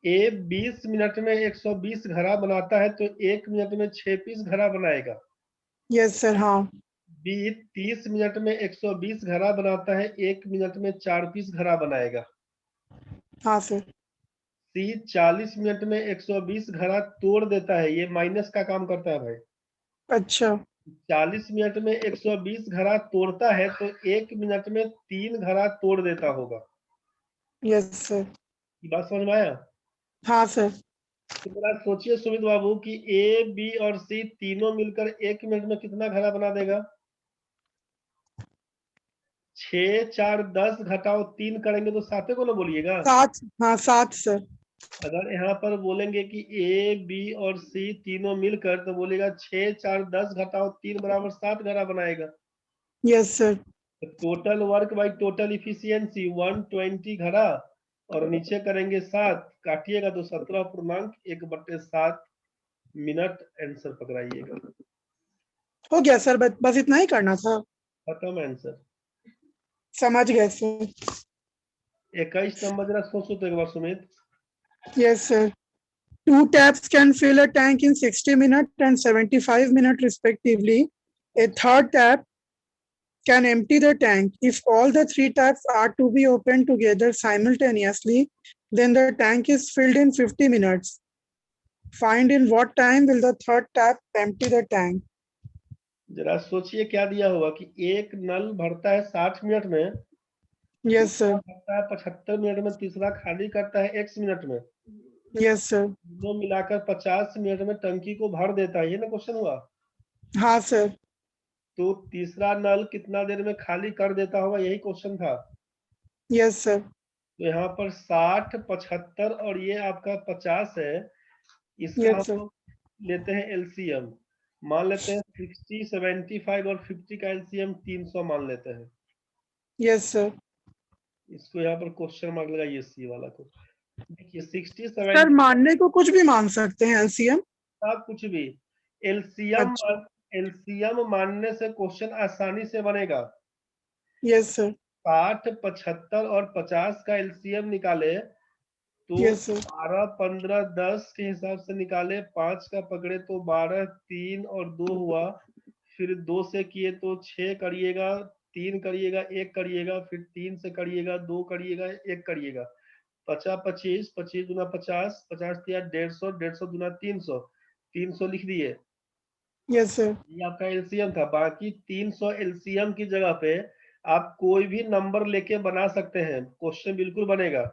ए 20 मिनट में 120 घड़ा बनाता है तो 1 मिनट में 6 पीस घड़ा बनाएगा। Yes sir. हाँ। बी 30 मिनट में 120 घड़ा बनाता है, 1 मिनट में 4 पीस घड़ा बनाएगा। हाँ सर। सी 40 मिनट में 120 घड़ा तोड़ देता है, ये माइनस का काम करता है भाई। अच्छा। 40 मिनट में 120 घड़ा तोड़ता है तो 1 मिनट में 3 घड़ा तोड़ देता होगा। Yes sir. ये बात समझ में आया। हाँ सर। तो जरा सोचिए सुमित बाबू कि ए बी और सी तीनों मिलकर 1 मिनट में कितना घड़ा बना देगा। 6 4 10 घटाओ 3 करेंगे तो 7 को ना बोलिएगा। 7। हाँ, 7 सर। अगर यहाँ पर बोलेंगे कि ए बी और सी तीनों मिलकर, तो बोलेगा 6 4 10 घटाओ 3 बराबर 7 घड़ा बनाएगा। Yes sir. Total work by total efficiency 120 घड़ा, और नीचे करेंगे 7, काटिएगा तो 17.1/7 मिनट आंसर पकड़ाइएगा। हो गया सर, बस इतना ही करना था। खत्म आंसर। समझ गए सर। 21 नंबर जरा सोचो तो एक बार Sumit. Yes sir. Two taps can fill a tank in 60 minutes and 75 minutes respectively. A third tap can empty the tank. If all the three taps are to be opened together simultaneously, then the tank is filled in 50 minutes. Find in what time will the third tap empty the tank. जरा सोचिए क्या दिया होगा कि एक नल भरता है 60 minute में, Yes, दूसरा sir. भरता है 75 मिनट में, तीसरा खाली करता है x मिनट में। Yes, sir. दोनों मिलाकर 50 मिनट में टंकी को भर देता है, ये ना क्वेश्चन हुआ। हाँ सर। तो तीसरा नल कितना देर में खाली कर देता होगा, यही क्वेश्चन था। Yes sir. तो यहाँ पर 60 75 और ये आपका 50 है। इसका यस हम सर। लोग लेते हैं एलसीएम, मान लेते हैं 60 75 और 50 का एलसीएम 300 मान लेते हैं। Yes sir. इसको यहाँ पर क्वेश्चन मार्क लगाइए सी वाला को। देखिए 60 सर, 70 मानने को कुछ भी मान सकते हैं एलसीएम। आप कुछ भी एलसीएम, अच्छा। एलसीएम मानने से क्वेश्चन आसानी से बनेगा। Yes sir. 60 75 और 50 का एलसीएम निकाले तो यस सर। 12 15 10 के हिसाब से निकाले, 5 का पकड़े तो 12, 3 और 2 हुआ, फिर 2 से किए तो 6 करिएगा, 3 करिएगा, 1 करिएगा, फिर 3 से करिएगा, 2 करिएगा, 1 करिएगा। 50 25 25 दूना 50, 50 दिया 150, 150 दूना 300, 300 लिख दिए। Yes sir. ये आपका एलसीएम था। बाकी 300 एलसीएम की जगह पे आप कोई भी नंबर लेके बना सकते हैं, क्वेश्चन बिल्कुल बनेगा।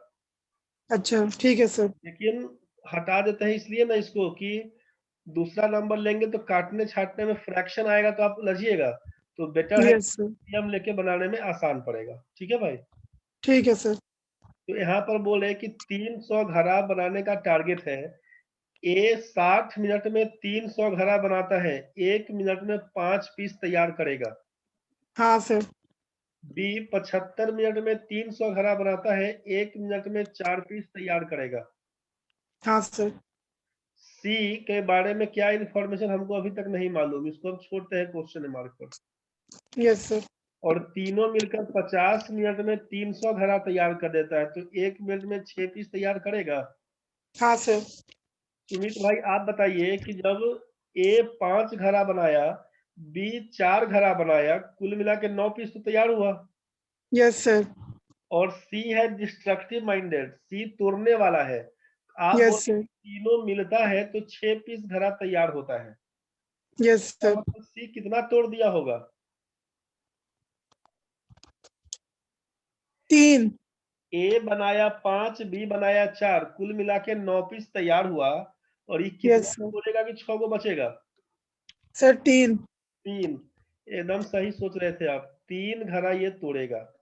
अच्छा, ठीक है सर। लेकिन हटा देते हैं इसलिए ना इसको कि दूसरा नंबर लेंगे तो काटने छाटने में फ्रैक्शन आएगा तो आप उलझिएगा। तो बेटर है यस सर। हम लेके बनाने में आसान पड़ेगा। ठीक है भाई। ठीक है सर। तो यहाँ पर बोले कि 300 घड़ा बनाने का टारगेट है। ए 60 मिनट में 300 घड़ा बनाता है, 1 मिनट में 5 पीस तैयार करेगा। हाँ सर। बी 75 मिनट में 300 घड़ा बनाता है, 1 मिनट में 4 पीस तैयार करेगा। हाँ सर। सी के बारे में क्या इंफॉर्मेशन हमको अभी तक नहीं मालूम, इसको हम छोड़ते हैं क्वेश्चन मार्क पर। Yes sir. और तीनों मिलकर 50 मिनट में 300 घड़ा तैयार कर देता है, तो 1 मिनट में 6 पीस तैयार करेगा। हाँ सर। सुमित भाई आप बताइए कि जब ए 5 घड़ा बनाया, बी 4 घड़ा बनाया, कुल मिला के 9 पीस तो तैयार हुआ। Yes sir. और सी है डिस्ट्रक्टिव माइंडेड, सी तोड़ने वाला है। आप यस बोले सर। तीनों मिलता है तो 6 पीस घड़ा तैयार होता है। Yes sir. मतलब सी कितना तोड़ दिया होगा? 3। ए बनाया 5, बी बनाया 4, कुल मिला के 9 पीस तैयार हुआ। और ये कितना यस सर। तोड़ेगा कि 6 को बचेगा? सर 3। 3। एकदम सही सोच रहे थे आप, 3 घड़ा ये तोड़ेगा।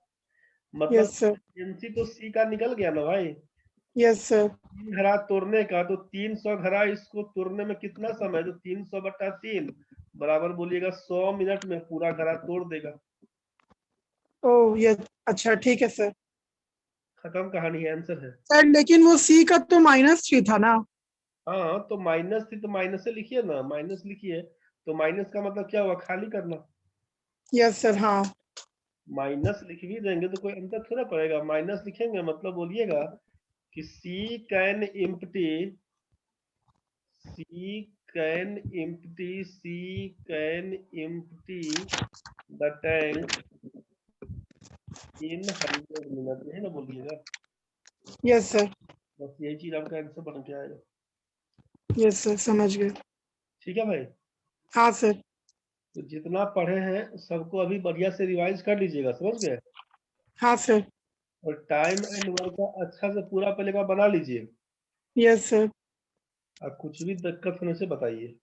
मतलब यस सर। एफिशिएंसी तो सी का निकल गया ना भाई। Yes sir. 3 घड़ा तोड़ने का, तो 300 घड़ा इसको तोड़ने में कितना समय, तो 300 बटा 3 बराबर बोलिएगा 100 मिनट में पूरा घड़ा तोड़ देगा। ओ ये अच्छा ठीक है सर। खत्म कहानी है, आंसर है। सर लेकिन वो सी का तो -3 था ना। हाँ तो माइनस थी तो माइनस से लिखिए ना, माइनस लिखिए। तो माइनस का मतलब क्या हुआ, खाली करना। Yes sir. हाँ। माइनस लिख भी देंगे तो कोई अंतर थोड़ा पड़ेगा, माइनस लिखेंगे मतलब बोलिएगा कि C can empty the tank in 100 minutes, यही ना बोलिएगा। Yes sir. बस यही चीज आपका आंसर बन के आएगा। यस सर समझ गए। ठीक है भाई। हाँ सर। तो जितना पढ़े हैं सबको अभी बढ़िया से रिवाइज कर लीजिएगा, समझ गए। हाँ सर। और टाइम एंड वर्क का अच्छा से पूरा पहले का बना लीजिए। Yes sir. और कुछ भी दिक्कत होने से बताइए।